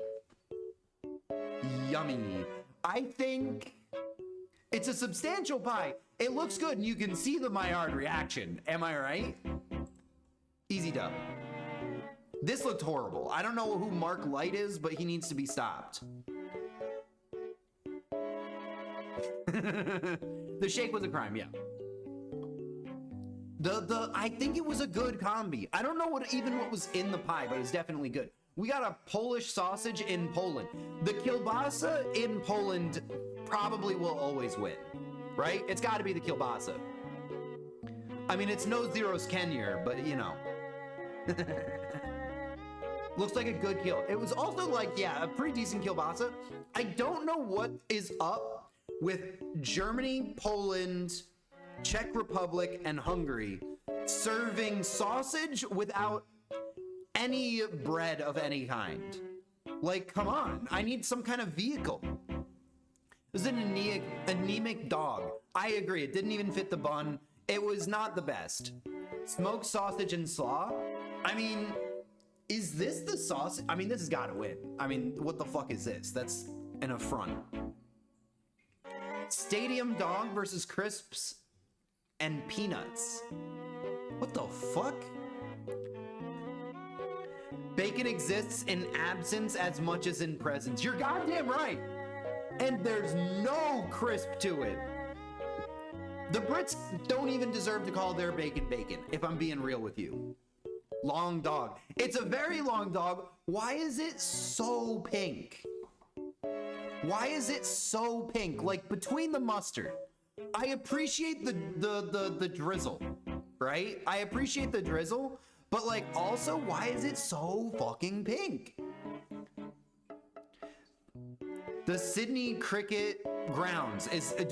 Yummy. I think it's a substantial pie. It looks good, and you can see the Maillard reaction. Am I right? Easy dub. This looked horrible. I don't know who Mark Light is, but he needs to be stopped. The shake was a crime, yeah. I think it was a good combi. I don't know what was in the pie, but it's definitely good. We got a Polish sausage in Poland. The kielbasa in Poland probably will always win, right? It's got to be the kielbasa. I mean, it's no Zeros Kenya, but you know. Looks like a good kill. It was also like, yeah, a pretty decent kielbasa. I don't know what is up with Germany, Poland, Czech Republic, and Hungary serving sausage without any bread of any kind. Like, come on, I need some kind of vehicle. This is an anemic dog. I agree, it didn't even fit the bun. It was not the best. Smoked sausage and slaw? I mean, Is this the sausage? I mean, this has got to win. I mean, what the fuck is this? That's an affront. Stadium dog versus crisps and peanuts. What the fuck? Bacon exists in absence as much as in presence. You're goddamn right. And there's no crisp to it. The Brits don't even deserve to call their bacon bacon, if I'm being real with you. Long dog. It's a very long dog. Why is it so pink? Why is it so pink? Like, between the mustard. I appreciate the drizzle, right? I appreciate the drizzle, but like, also, why is it so fucking pink? The Sydney Cricket Grounds.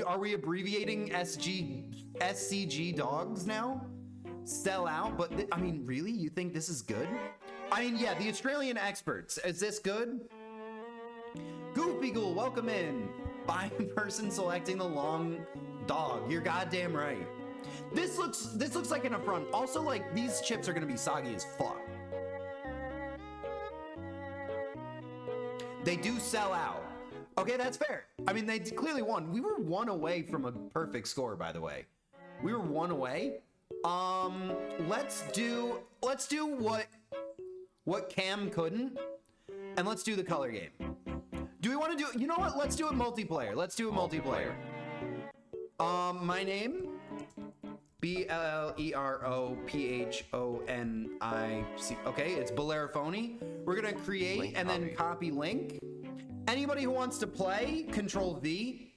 Are we abbreviating SCG dogs now? Sell out, but I mean, really? You think this is good? I mean, yeah, the Australian experts. Is this good? Goofy Ghoul, welcome in. By person selecting the long dog. You're goddamn right. This looks like an affront. Also, like, these chips are gonna be soggy as fuck. They do sell out. Okay, that's fair. I mean, they clearly won. We were 1 away from a perfect score, by the way. We were 1 away. Let's do what Cam couldn't, and let's do the color game. Do we want to do? You know what? Let's do it multiplayer. Let's do it multiplayer. My name, Bellerophonic. Okay, it's Bellerophony. We're gonna create link and copy. Then copy link. Anybody who wants to play, Control V.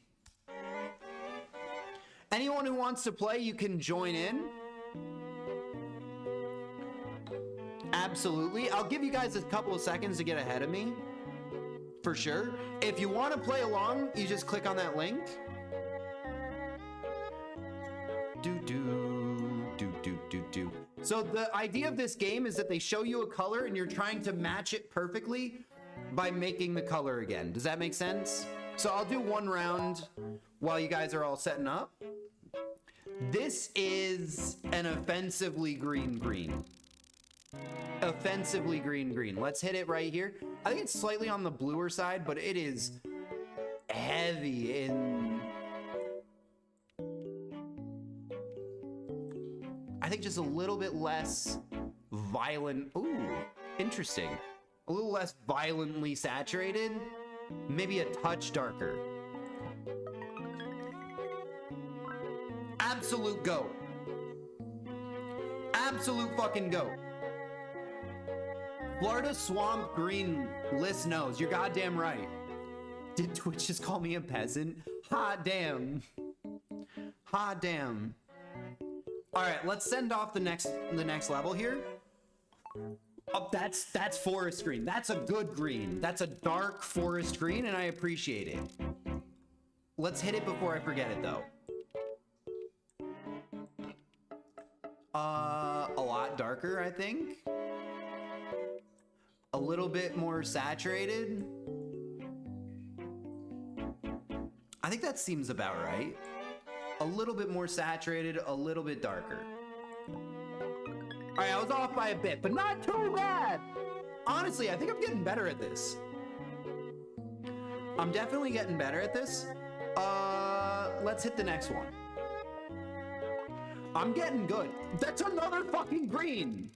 Anyone who wants to play, you can join in. Absolutely. I'll give you guys a couple of seconds to get ahead of me. For sure. If you want to play along, you just click on that link. So the idea of this game is that they show you a color and you're trying to match it perfectly by making the color again. Does that make sense? So I'll do one round while you guys are all setting up. This is an offensively green. Offensively green. Let's hit it right here. I think it's slightly on the bluer side, but it is heavy in... I think just a little bit less violent. Ooh, interesting. A little less violently saturated. Maybe a touch darker. Absolute go. Absolute fucking go. Florida Swamp Green list knows. You're goddamn right. Did Twitch just call me a peasant? Hot damn. Hot damn. All right, let's send off the next level here. Oh, that's forest green. That's a good green. That's a dark forest green, and I appreciate it. Let's hit it before I forget it, though. A lot darker, I think. A little bit more saturated. I think that seems about right. A little bit more saturated, a little bit darker. All right, I was off by a bit, but not too bad. Honestly, I think I'm getting better at this. I'm definitely getting better at this. Let's hit the next one. I'm getting good. That's another fucking green.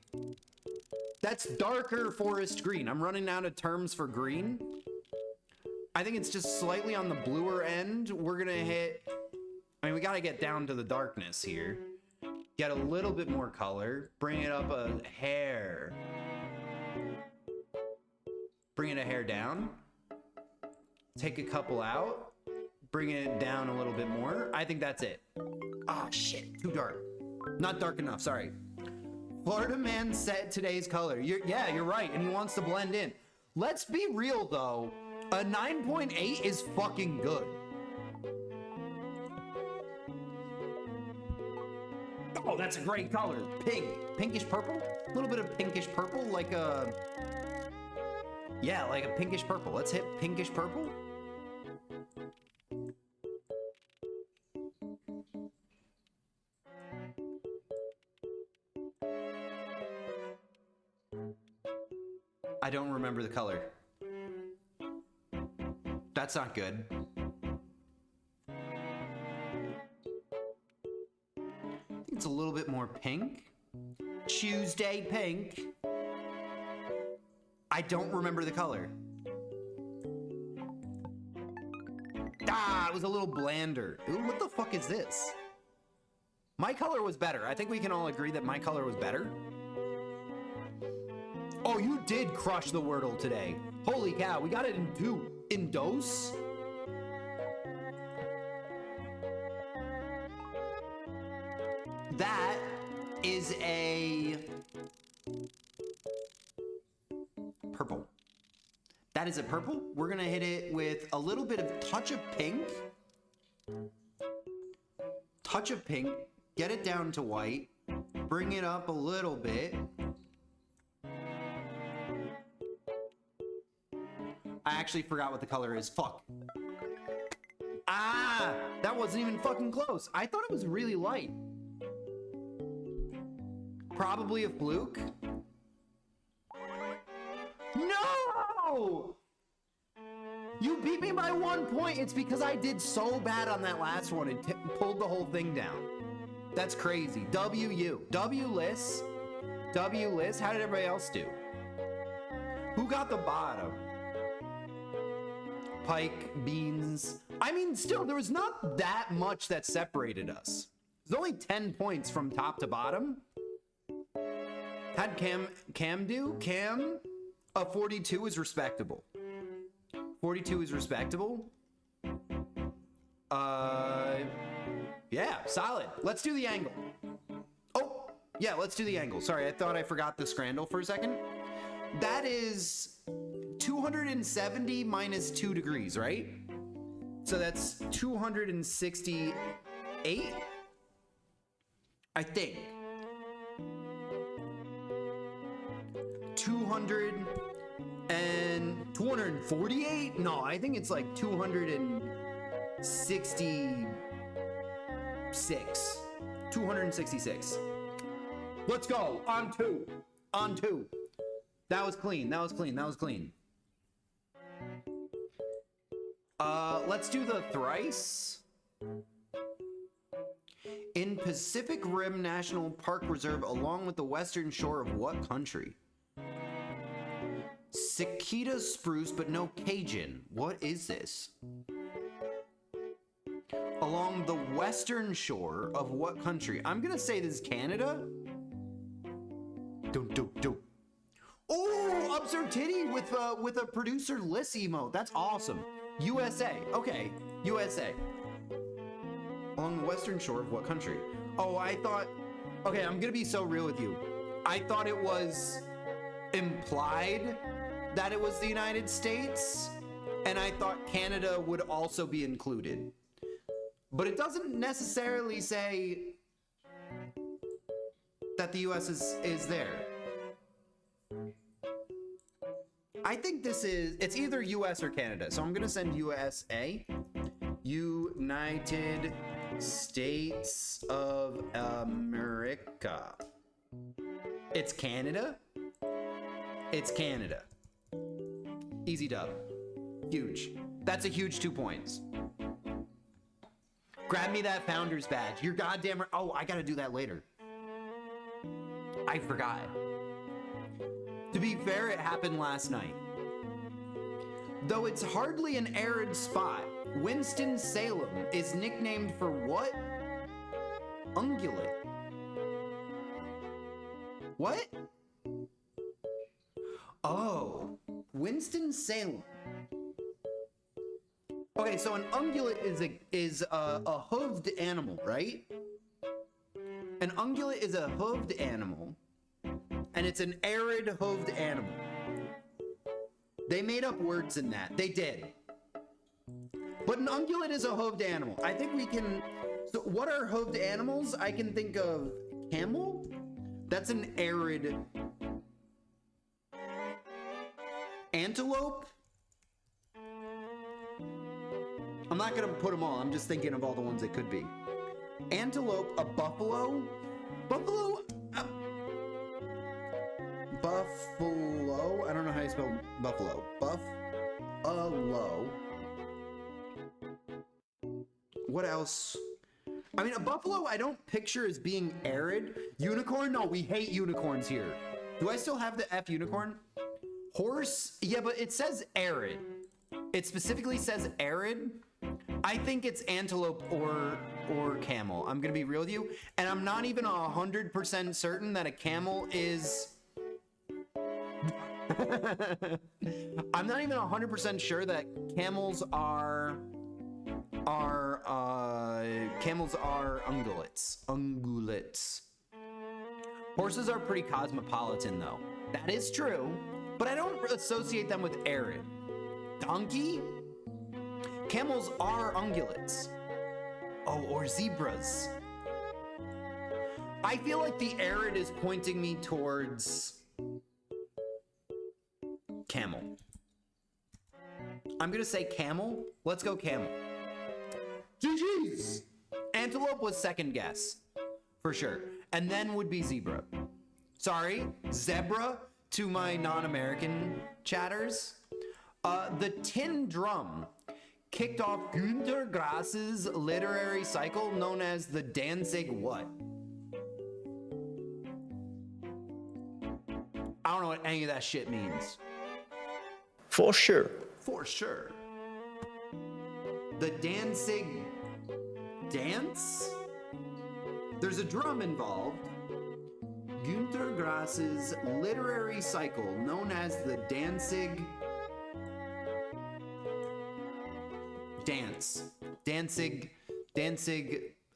That's darker forest green. I'm running out of terms for green. I think it's just slightly on the bluer end. We're gonna hit, I mean, we gotta get down to the darkness here. Get a little bit more color. Bring it up a hair. Bring it a hair down. Take a couple out. Bring it down a little bit more. I think that's it. Ah, shit, too dark. Not dark enough, sorry. Florida man set today's color. Yeah, you're right, and he wants to blend in. Let's be real, though. A 9.8 is fucking good. Oh, that's a great color. Pink. Pinkish purple? A little bit of pinkish purple, like a... Yeah, like a pinkish purple. Let's hit pinkish purple. I don't remember the color. That's not good. It's a little bit more pink. Tuesday pink. I don't remember the color. Ah, it was a little blander. Ooh, what the fuck is this? My color was better. I think we can all agree that my color was better. Oh, you did crush the Wordle today. Holy cow, we got it in two. In dose? That is a purple. That is a purple. We're gonna hit it with a little bit of touch of pink. Touch of pink. Get it down to white. Bring it up a little bit. I actually forgot what the color is. Fuck. Ah, that wasn't even fucking close. I thought it was really light. Probably a fluke. No! You beat me by 1 point. It's because I did so bad on that last one and pulled the whole thing down. That's crazy. W-U. W-Liss. W-Liss. How did everybody else do? Who got the bottom? Pike, beans. I mean, still, there was not that much that separated us. There's only 10 points from top to bottom. How'd Cam do? Cam, a 42 is respectable. 42 is respectable. Yeah, solid. Let's do the angle. Oh, yeah, let's do the angle. Sorry, I thought I forgot the scrandle for a second. That is 270 minus 2 degrees, right? So that's 268, I think. 248? No, I think it's like 266. 266. Let's go. On two. On two. That was clean. That was clean. That was clean. Let's do the thrice. In Pacific Rim National Park Reserve, along with the western shore of what country? Cicada spruce, but no Cajun. What is this? Along the western shore of what country? I'm gonna say this is Canada. Oh, Absurd Titty with a producer Liss emote. That's awesome. USA. Okay, USA. Along the western shore of what country? Oh, I thought. Okay, I'm gonna be so real with you. I thought it was implied that it was the United States, and I thought Canada would also be included. But it doesn't necessarily say that the US is there. I think it's either US or Canada, so I'm gonna send USA. United States of America. It's Canada? It's Canada. Easy dub. Huge. That's a huge 2 points. Grab me that founder's badge. You're goddamn right. Oh, I gotta do that later. I forgot. To be fair, it happened last night. Though it's hardly an arid spot, Winston-Salem is nicknamed for what? Ungulate. What? Oh, Winston-Salem. Okay, so an ungulate is a hooved animal, right? An ungulate is a hooved animal, and it's an arid hooved animal. They made up words in that. They did. But an ungulate is a hooved animal. I think we can. So what are hooved animals? I can think of camel. That's an arid. Antelope. I'm not gonna put them all. I'm just thinking of all the ones it could be. Antelope, a buffalo. Buffalo. Buffalo. I don't know how you spell buffalo. Buffalo. What else? I mean, a buffalo I don't picture as being arid. Unicorn? No, we hate unicorns here. Do I still have the F unicorn? Horse? Yeah, but it says arid. It specifically says arid. I think it's antelope or camel. I'm gonna be real with you. And I'm not even 100% certain that a camel is... I'm not even 100% sure that camels are ungulates. Horses are pretty cosmopolitan though. That is true, but I don't associate them with arid. Donkey? Camels are ungulates. Oh, or zebras. I feel like the arid is pointing me towards camel. I'm gonna say camel. Let's go camel. GG's! Antelope was second guess, for sure. And then would be zebra. Sorry, zebra to my non-American chatters. The Tin Drum kicked off Günter Grass's literary cycle known as the Danzig what? I don't know what any of that shit means. For sure. For sure. The Danzig dance? There's a drum involved. Günter Grass's literary cycle known as the Danzig dance. Danzig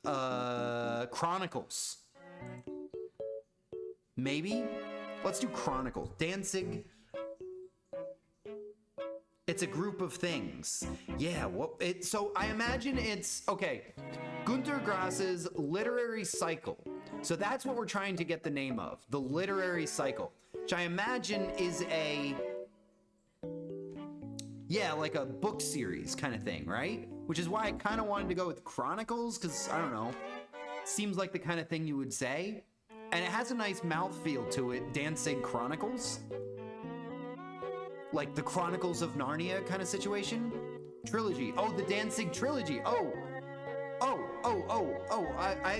Chronicles. Maybe? Let's do Chronicles. Danzig. It's a group of things. Yeah, so I imagine it's, okay, Günter Grass's literary cycle. So that's what we're trying to get the name of, the literary cycle, which I imagine is like a book series kind of thing, right? Which is why I kind of wanted to go with Chronicles, because, I don't know, seems like the kind of thing you would say. And it has a nice mouthfeel to it, Danzig Chronicles. Like the Chronicles of Narnia kind of situation. Trilogy. Oh, the Danzig trilogy. I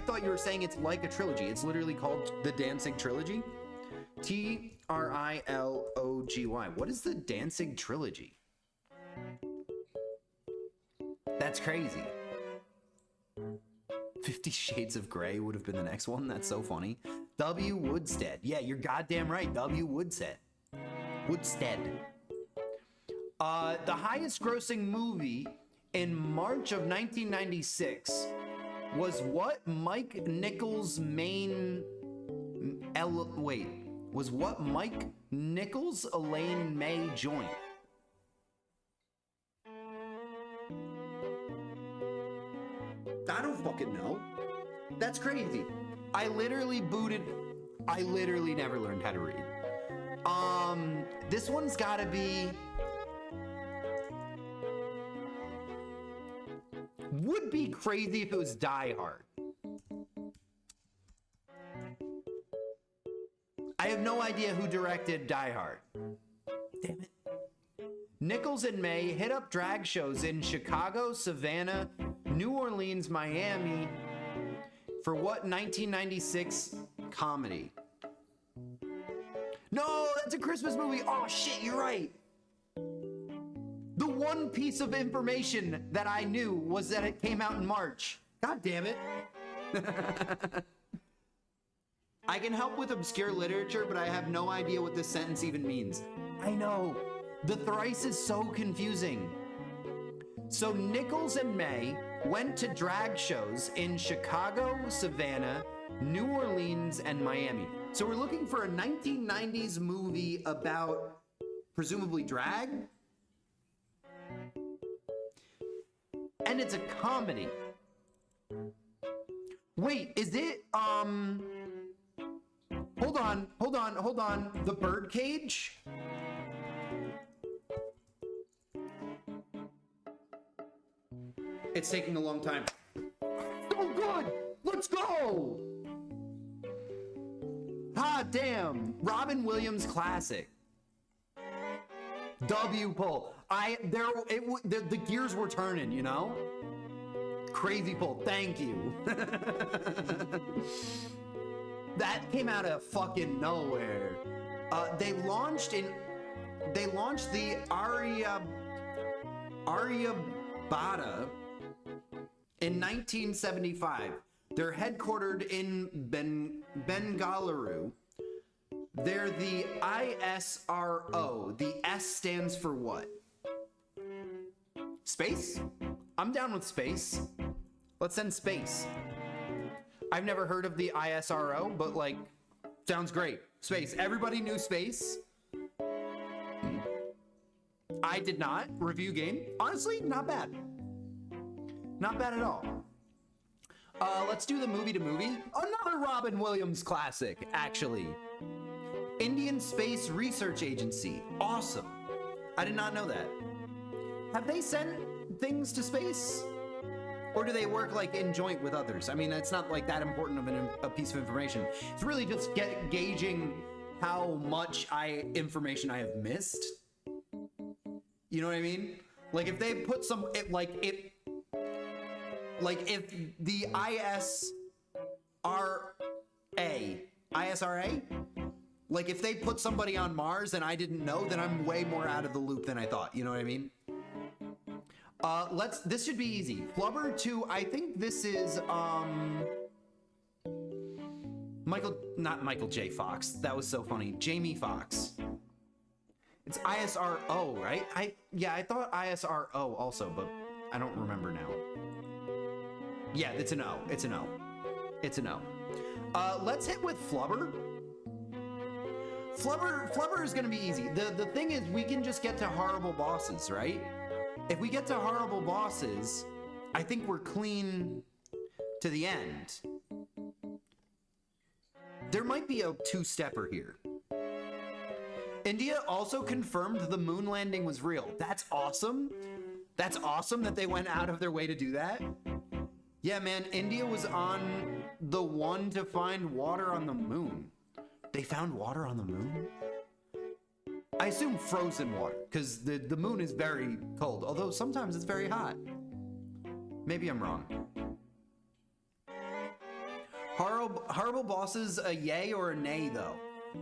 thought you were saying it's like a trilogy. It's literally called the Danzig trilogy. Trilogy. What is the Danzig trilogy? That's crazy. 50 Shades of Grey would have been the next one. That's so funny. W. Woodstead. Yeah, you're goddamn right. W. Woodstead. The highest grossing movie in March of 1996 was what Mike Nichols' Elaine May joint? I don't fucking know. That's crazy. I literally never learned how to read. This one's gotta be... Would be crazy if it was Die Hard. I have no idea who directed Die Hard. Damn it. Nichols and May hit up drag shows in Chicago, Savannah, New Orleans, Miami for what 1996 comedy? No, that's a Christmas movie. Oh shit, you're right. The one piece of information that I knew was that it came out in March. God damn it. I can help with obscure literature, but I have no idea what this sentence even means. I know. The thrice is so confusing. So Nichols and May went to drag shows in Chicago, Savannah, New Orleans, and Miami. So we're looking for a 1990s movie about presumably drag? And it's a comedy. Wait, is it, hold on. The Birdcage? It's taking a long time. Oh, good! Let's go! God God damn. Robin Williams classic. W pull. The gears were turning, you know? Crazy pull. Thank you. That came out of fucking nowhere. They launched the Aryabhata in 1975. They're headquartered in Bengaluru. They're the ISRO. The S stands for what? Space? I'm down with space. Let's send space. I've never heard of the ISRO, but like, sounds great. Space. Everybody knew space. I did not. Review game. Honestly, not bad. Not bad at all. Let's do the movie to movie. Another Robin Williams classic, actually. Indian Space Research Agency. Awesome. I did not know that. Have they sent things to space? Or do they work like in joint with others? I mean, it's not like that important of a piece of information. It's really just gauging how much information I have missed. You know what I mean? Like if they put some, if the ISRA, like if they put somebody on Mars and I didn't know, then I'm way more out of the loop than I thought. You know what I mean? This should be easy. Flubber 2, I think this is, not Michael J. Fox. That was so funny. Jamie Foxx. It's ISRO, right? I thought ISRO also, but I don't remember now. Yeah, it's an O. It's an O. It's an O. Let's hit with Flubber. Flubber is gonna be easy. The thing is, we can just get to horrible bosses, right? If we get to horrible bosses, I think we're clean to the end. There might be a two-stepper here. India also confirmed the moon landing was real. That's awesome. That's awesome that they went out of their way to do that. Yeah, man, India was on the one to find water on the moon. They found water on the moon? I assume frozen water, because the moon is very cold, although sometimes it's very hot. Maybe I'm wrong. Horrible bosses, a yay or a nay, though?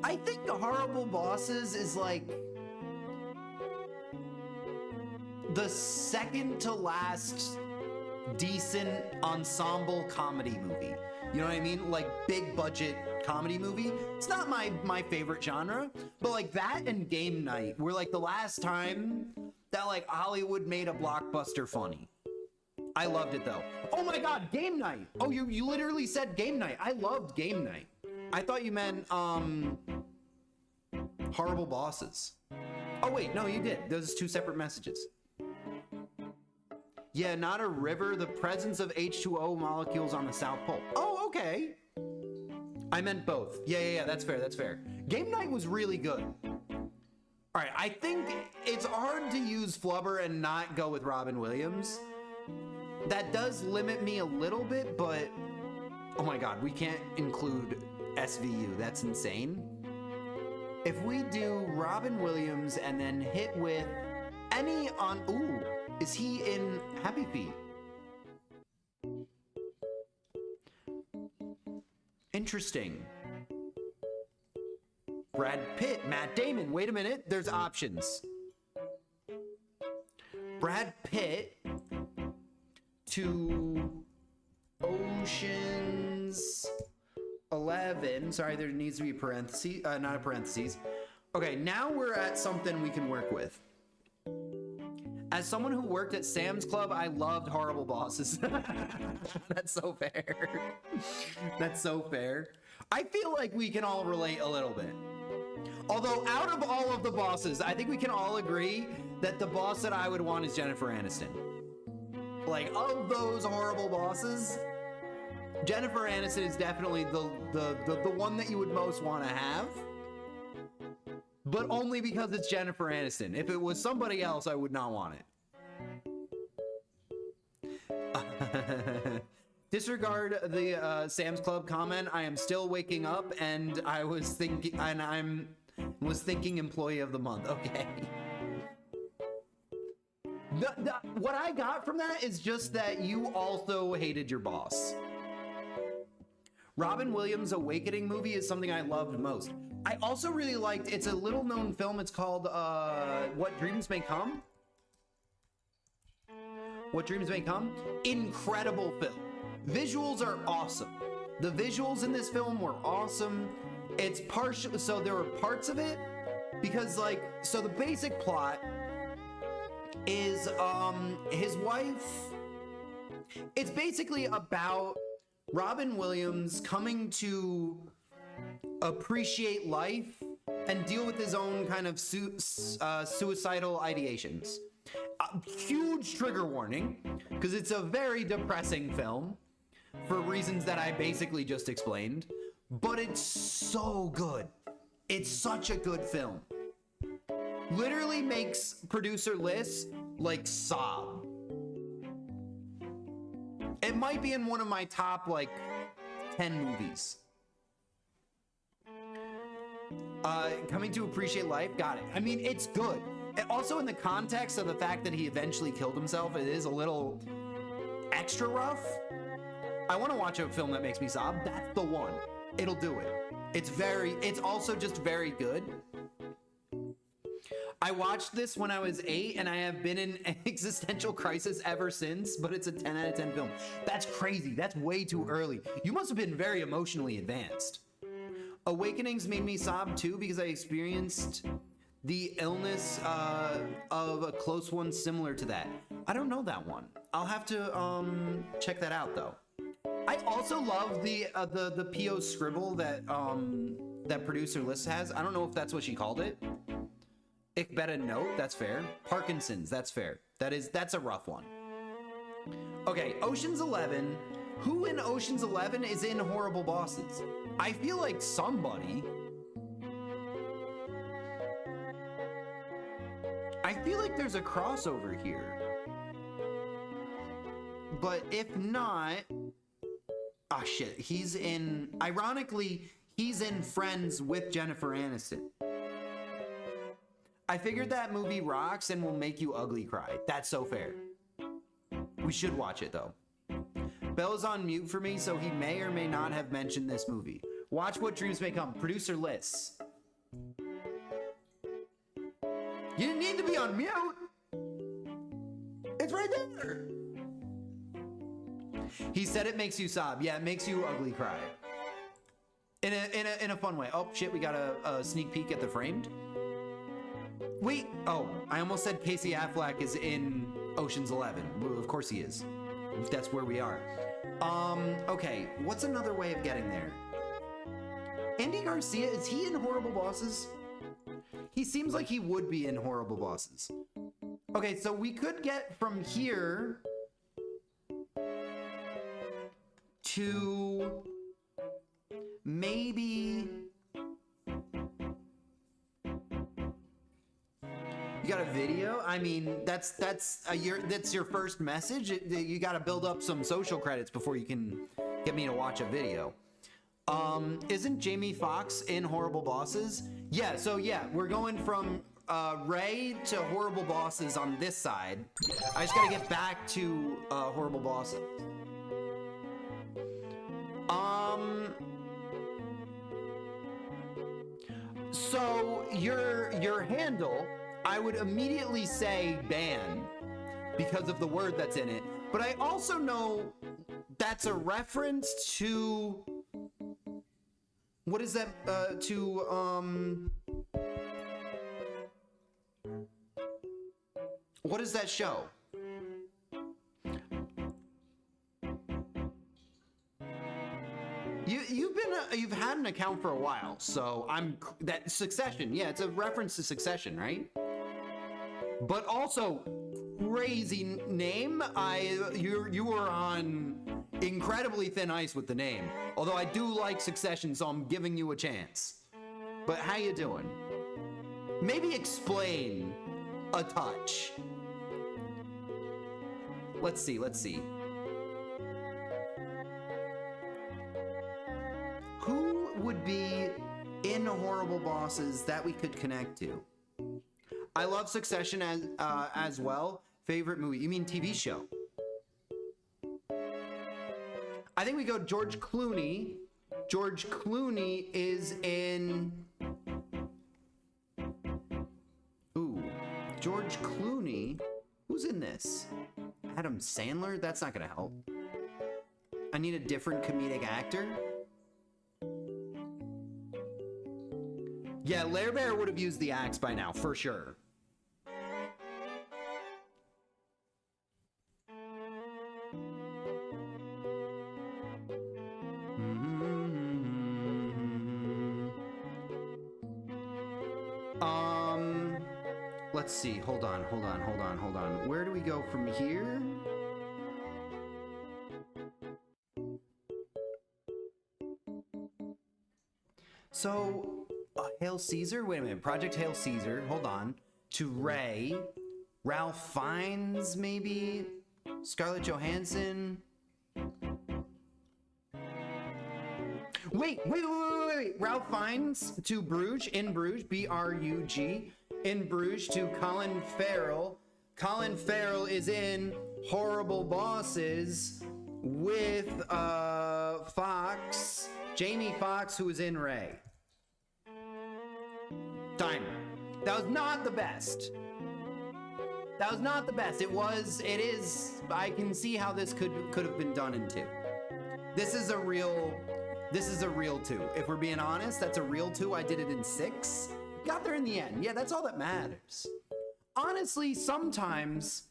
I think horrible bosses is like the second to last decent ensemble comedy movie. You know what I mean? Like big budget comedy movie. It's not my favorite genre, but like that and Game Night were like the last time that like Hollywood made a blockbuster funny. I loved it though. Oh my God, Game Night. Oh, you literally said Game Night. I loved Game Night. I thought you meant horrible bosses. Oh wait, no, you did. Those are two separate messages. Yeah, not a river. The presence of H2O molecules on the South Pole. Oh, okay. I meant both. Yeah, that's fair, that's fair. Game Night was really good. All right, I think it's hard to use Flubber and not go with Robin Williams. That does limit me a little bit, but oh my God, we can't include SVU. That's insane. If we do Robin Williams and then hit with any on, ooh, is he in Happy Feet? Interesting. Brad Pitt, Matt Damon. Wait a minute, there's options. Brad Pitt to Ocean's 11. Sorry, there needs to be a parenthesis, not a parentheses. Okay, now we're at something we can work with. As someone who worked at Sam's Club, I loved horrible bosses. That's so fair. That's so fair. I feel like we can all relate a little bit. Although out of all of the bosses, I think we can all agree that the boss that I would want is Jennifer Aniston. Like, of those horrible bosses, Jennifer Aniston is definitely the one that you would most want to have. But only because it's Jennifer Aniston. If it was somebody else, I would not want it. Disregard the Sam's Club comment. I am still waking up, and I was thinking, employee of the month. Okay. What I got from that is just that you also hated your boss. Robin Williams' Awakening movie is something I loved most. I also really liked, it's a little known film. It's called What Dreams May Come. What Dreams May Come. Incredible film. Visuals are awesome. The visuals in this film were awesome. It's partial, so there were parts of it because like, so the basic plot is his wife, it's basically about Robin Williams coming to appreciate life and deal with his own kind of suicidal ideations. Huge trigger warning, because it's a very depressing film for reasons that I basically just explained, but it's so good. It's such a good film. Literally makes producer Liz like sob. It might be in one of my top like 10 movies. Coming to appreciate life, got it. I mean, it's good. And also in the context of the fact that he eventually killed himself, it is a little extra rough. I want to watch a film that makes me sob. That's the one. It'll do it. It's also just very good. I watched this when I was 8 and I have been in an existential crisis ever since, but it's a 10 out of 10 film. That's crazy. That's way too early. You must have been very emotionally advanced. Awakenings made me sob too because I experienced the illness of a close one similar to that. I don't know that one. I'll have to check that out though. I also love the PO scribble that that producer Liz has. I don't know if that's what she called it. Ich bet a note, that's fair. Parkinson's, that's fair. That's a rough one. Okay, Ocean's 11. Who in Ocean's 11 is in Horrible Bosses? I feel like somebody. I feel like there's a crossover here. But if not, ah shit, ironically, he's in Friends with Jennifer Aniston. I figured that movie rocks and will make you ugly cry. That's so fair. We should watch it though. Bella's on mute for me, so he may or may not have mentioned this movie. Watch What Dreams May Come. Producer Liz. You didn't need to be on mute. It's right there. He said it makes you sob. Yeah, it makes you ugly cry. In a fun way. Oh shit, we got a sneak peek at the Framed. Wait, oh, I almost said Casey Affleck is in Ocean's 11. Well, of course he is. That's where we are. Okay, what's another way of getting there? Andy Garcia, is he in Horrible Bosses? He seems like he would be in Horrible Bosses. Okay, so we could get from here to maybe... You got a video? I mean, that's your first message. You got to build up some social credits before you can get me to watch a video. Isn't Jamie Foxx in Horrible Bosses? Yeah, so yeah, we're going from Ray to Horrible Bosses on this side. I just gotta get back to Horrible Bosses. So your handle, I would immediately say ban because of the word that's in it. But I also know that's a reference to, what is that, what is that show? You've had an account for a while, so that Succession, yeah, it's a reference to Succession, right? But also, crazy name. You were on incredibly thin ice with the name. Although I do like Succession, so I'm giving you a chance. But how you doing? Maybe explain a touch. Let's see. what would be in Horrible Bosses that we could connect to? I love Succession as well. Favorite movie? You mean TV show? I think we go George Clooney. George Clooney is in... Ooh, George Clooney? Who's in this? Adam Sandler? That's not gonna help. I need a different comedic actor. Yeah, Lair Bear would have used the axe by now, for sure. Let's see. Hold on. Where do we go from here? So, Hail Caesar? Wait a minute. Project Hail Caesar. Hold on. To Ray. Ralph Fiennes, maybe? Scarlett Johansson? Wait. Ralph Fiennes to Bruges, in Bruges, B-R-U-G. In Bruges to Colin Farrell. Colin Farrell is in Horrible Bosses with Fox. Jamie Foxx, who is in Ray. Time. That was not the best. That was not the best. It is. I can see how this could have been done in 2. This is a real 2. If we're being honest, that's a real 2. I did it in 6. Got there in the end. Yeah, that's all that matters. Honestly, sometimes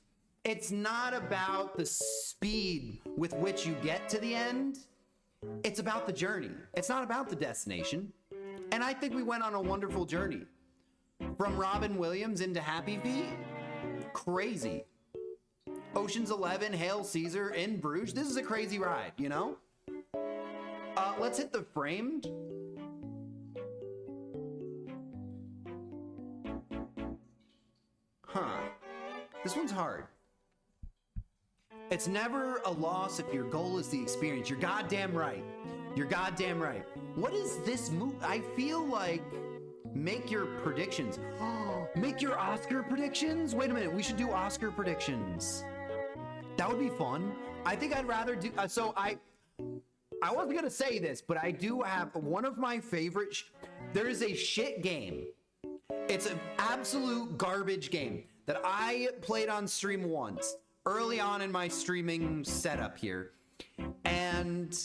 it's not about the speed with which you get to the end. It's about the journey. It's not about the destination. And I think we went on a wonderful journey. From Robin Williams into Happy Feet. Crazy. Ocean's 11, Hail Caesar, in Bruges. This is a crazy ride, you know? Let's hit the framed. Huh. This one's hard. It's never a loss if your goal is the experience. You're goddamn right. You're goddamn right. What is this movie? I feel like make your predictions. Make your Oscar predictions? Wait a minute. We should do Oscar predictions. That would be fun. I think I'd rather do... I wasn't going to say this, but I do have one of my favorite... There is a shit game. It's an absolute garbage game that I played on stream once, early on in my streaming setup here. And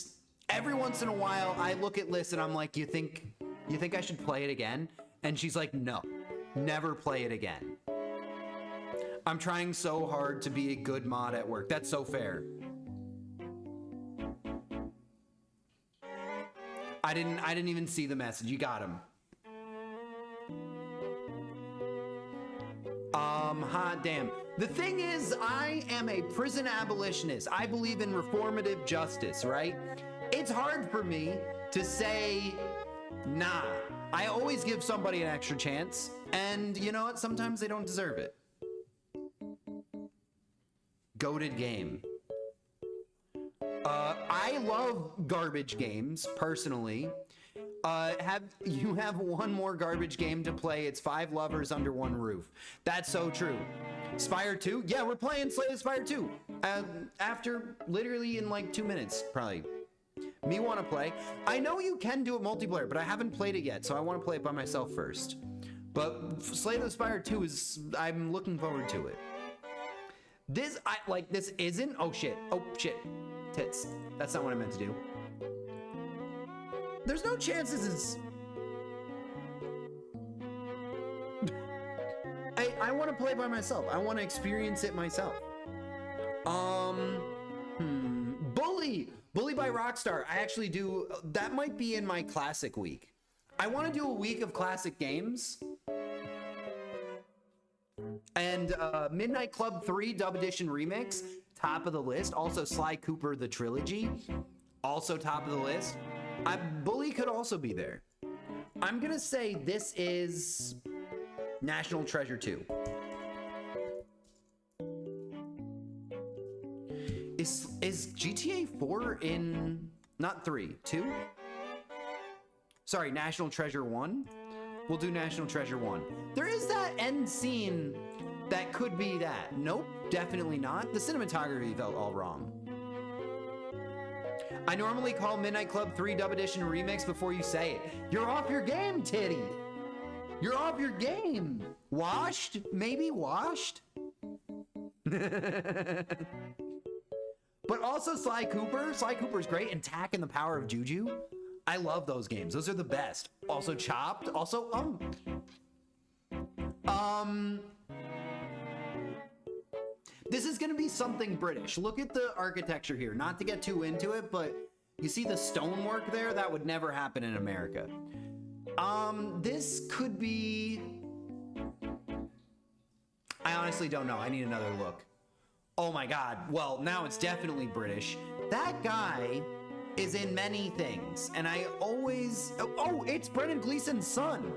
every once in a while, I look at Liz and I'm like, you think I should play it again? And she's like, no, never play it again. I'm trying so hard to be a good mod at work. That's so fair. I didn't even see the message. You got him. Hot damn. The thing is, I am a prison abolitionist. I believe in reformative justice, right? It's hard for me to say, nah. I always give somebody an extra chance, and you know what? Sometimes they don't deserve it. Goated game. I love garbage games, personally. You have one more garbage game to play. It's 5 lovers under one roof. That's so true. Spire 2? Yeah, we're playing Slay the Spire 2. After literally in like 2 minutes, probably. Me want to play. I know you can do it multiplayer, but I haven't played it yet, so I want to play it by myself first. But Slay the Spire 2 is... I'm looking forward to it. This isn't... Oh, shit. Oh, shit. Tits. That's not what I meant to do. There's no chances it's... I want to play by myself. I want to experience it myself. Bully! Bully by Rockstar. I actually do... That might be in my classic week. I want to do a week of classic games. And Midnight Club 3 Dub Edition Remix. Top of the list. Also Sly Cooper The Trilogy. Also top of the list. Bully could also be there. I'm gonna say this is National Treasure 2. Is GTA 4 in... Not 3, 2? Sorry, National Treasure 1. We'll do National Treasure 1. There is that end scene that could be that. Nope, definitely not. The cinematography felt all wrong. I normally call Midnight Club 3 Dub Edition Remix before you say it. You're off your game, Titty. You're off your game. Washed? Maybe washed? But also Sly Cooper. Sly Cooper's great. And Tack and the Power of Juju. I love those games. Those are the best. Also Chopped. Also, this is gonna be something British. Look at the architecture here. Not to get too into it, but you see the stonework there? That would never happen in America. This could be... I honestly don't know. I need another look. Oh my God. Well, now it's definitely British. That guy is in many things, and I always... Oh, it's Brendan Gleeson's son.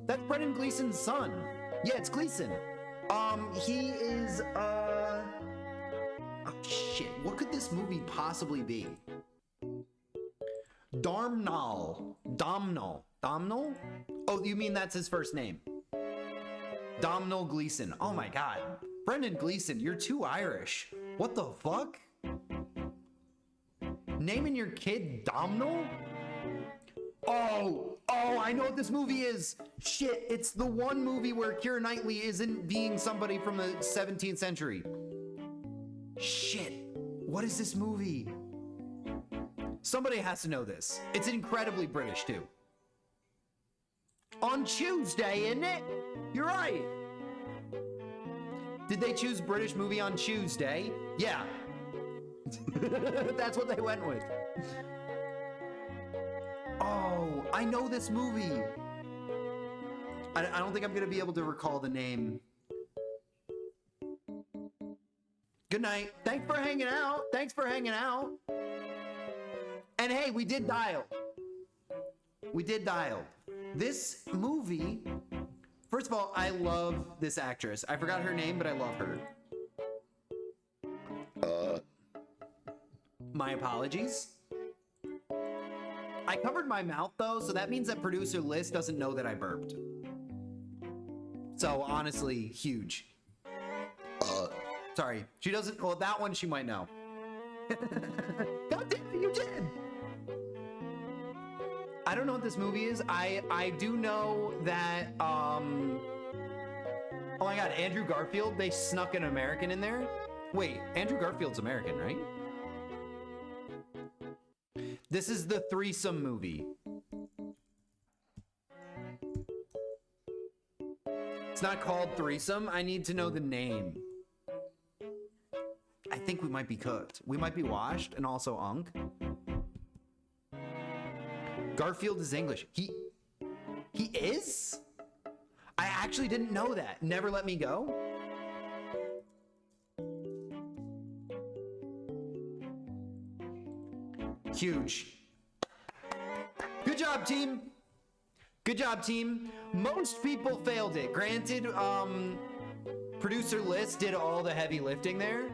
That's Brendan Gleeson's son. Yeah, it's Gleeson. He is, Oh, shit. What could this movie possibly be? Domhnall. Oh, you mean that's his first name? Domhnall Gleeson. Oh my God. Brendan Gleeson, you're too Irish. What the fuck? Naming your kid Domhnall? Oh, I know what this movie is. Shit, it's the one movie where Keira Knightley isn't being somebody from the 17th century. Shit, what is this movie? Somebody has to know this. It's incredibly British too. On Tuesday, isn't it? You're right. Did they choose British movie on Tuesday? Yeah. That's what they went with. Oh, I know this movie. I don't think I'm gonna be able to recall the name. Good night. Thanks for hanging out. Thanks for hanging out. And hey, we did dial. We did dial. This movie, first of all, I love this actress. I forgot her name, but I love her. My apologies. I covered my mouth though, so that means that producer Liz doesn't know that I burped. So honestly, huge. Sorry, she doesn't, well, that one she might know. God damn it, you did! I don't know what this movie is. I do know that, oh my God, Andrew Garfield, they snuck an American in there. Wait, Andrew Garfield's American, right? This is the threesome movie. It's not called Threesome. I need to know the name. I think we might be cooked. We might be washed and also unk. Garfield is English. He is? I actually didn't know that. Never Let Me Go? Huge. Good job, team. Good job, team. Most people failed it. Granted, producer Liz did all the heavy lifting there.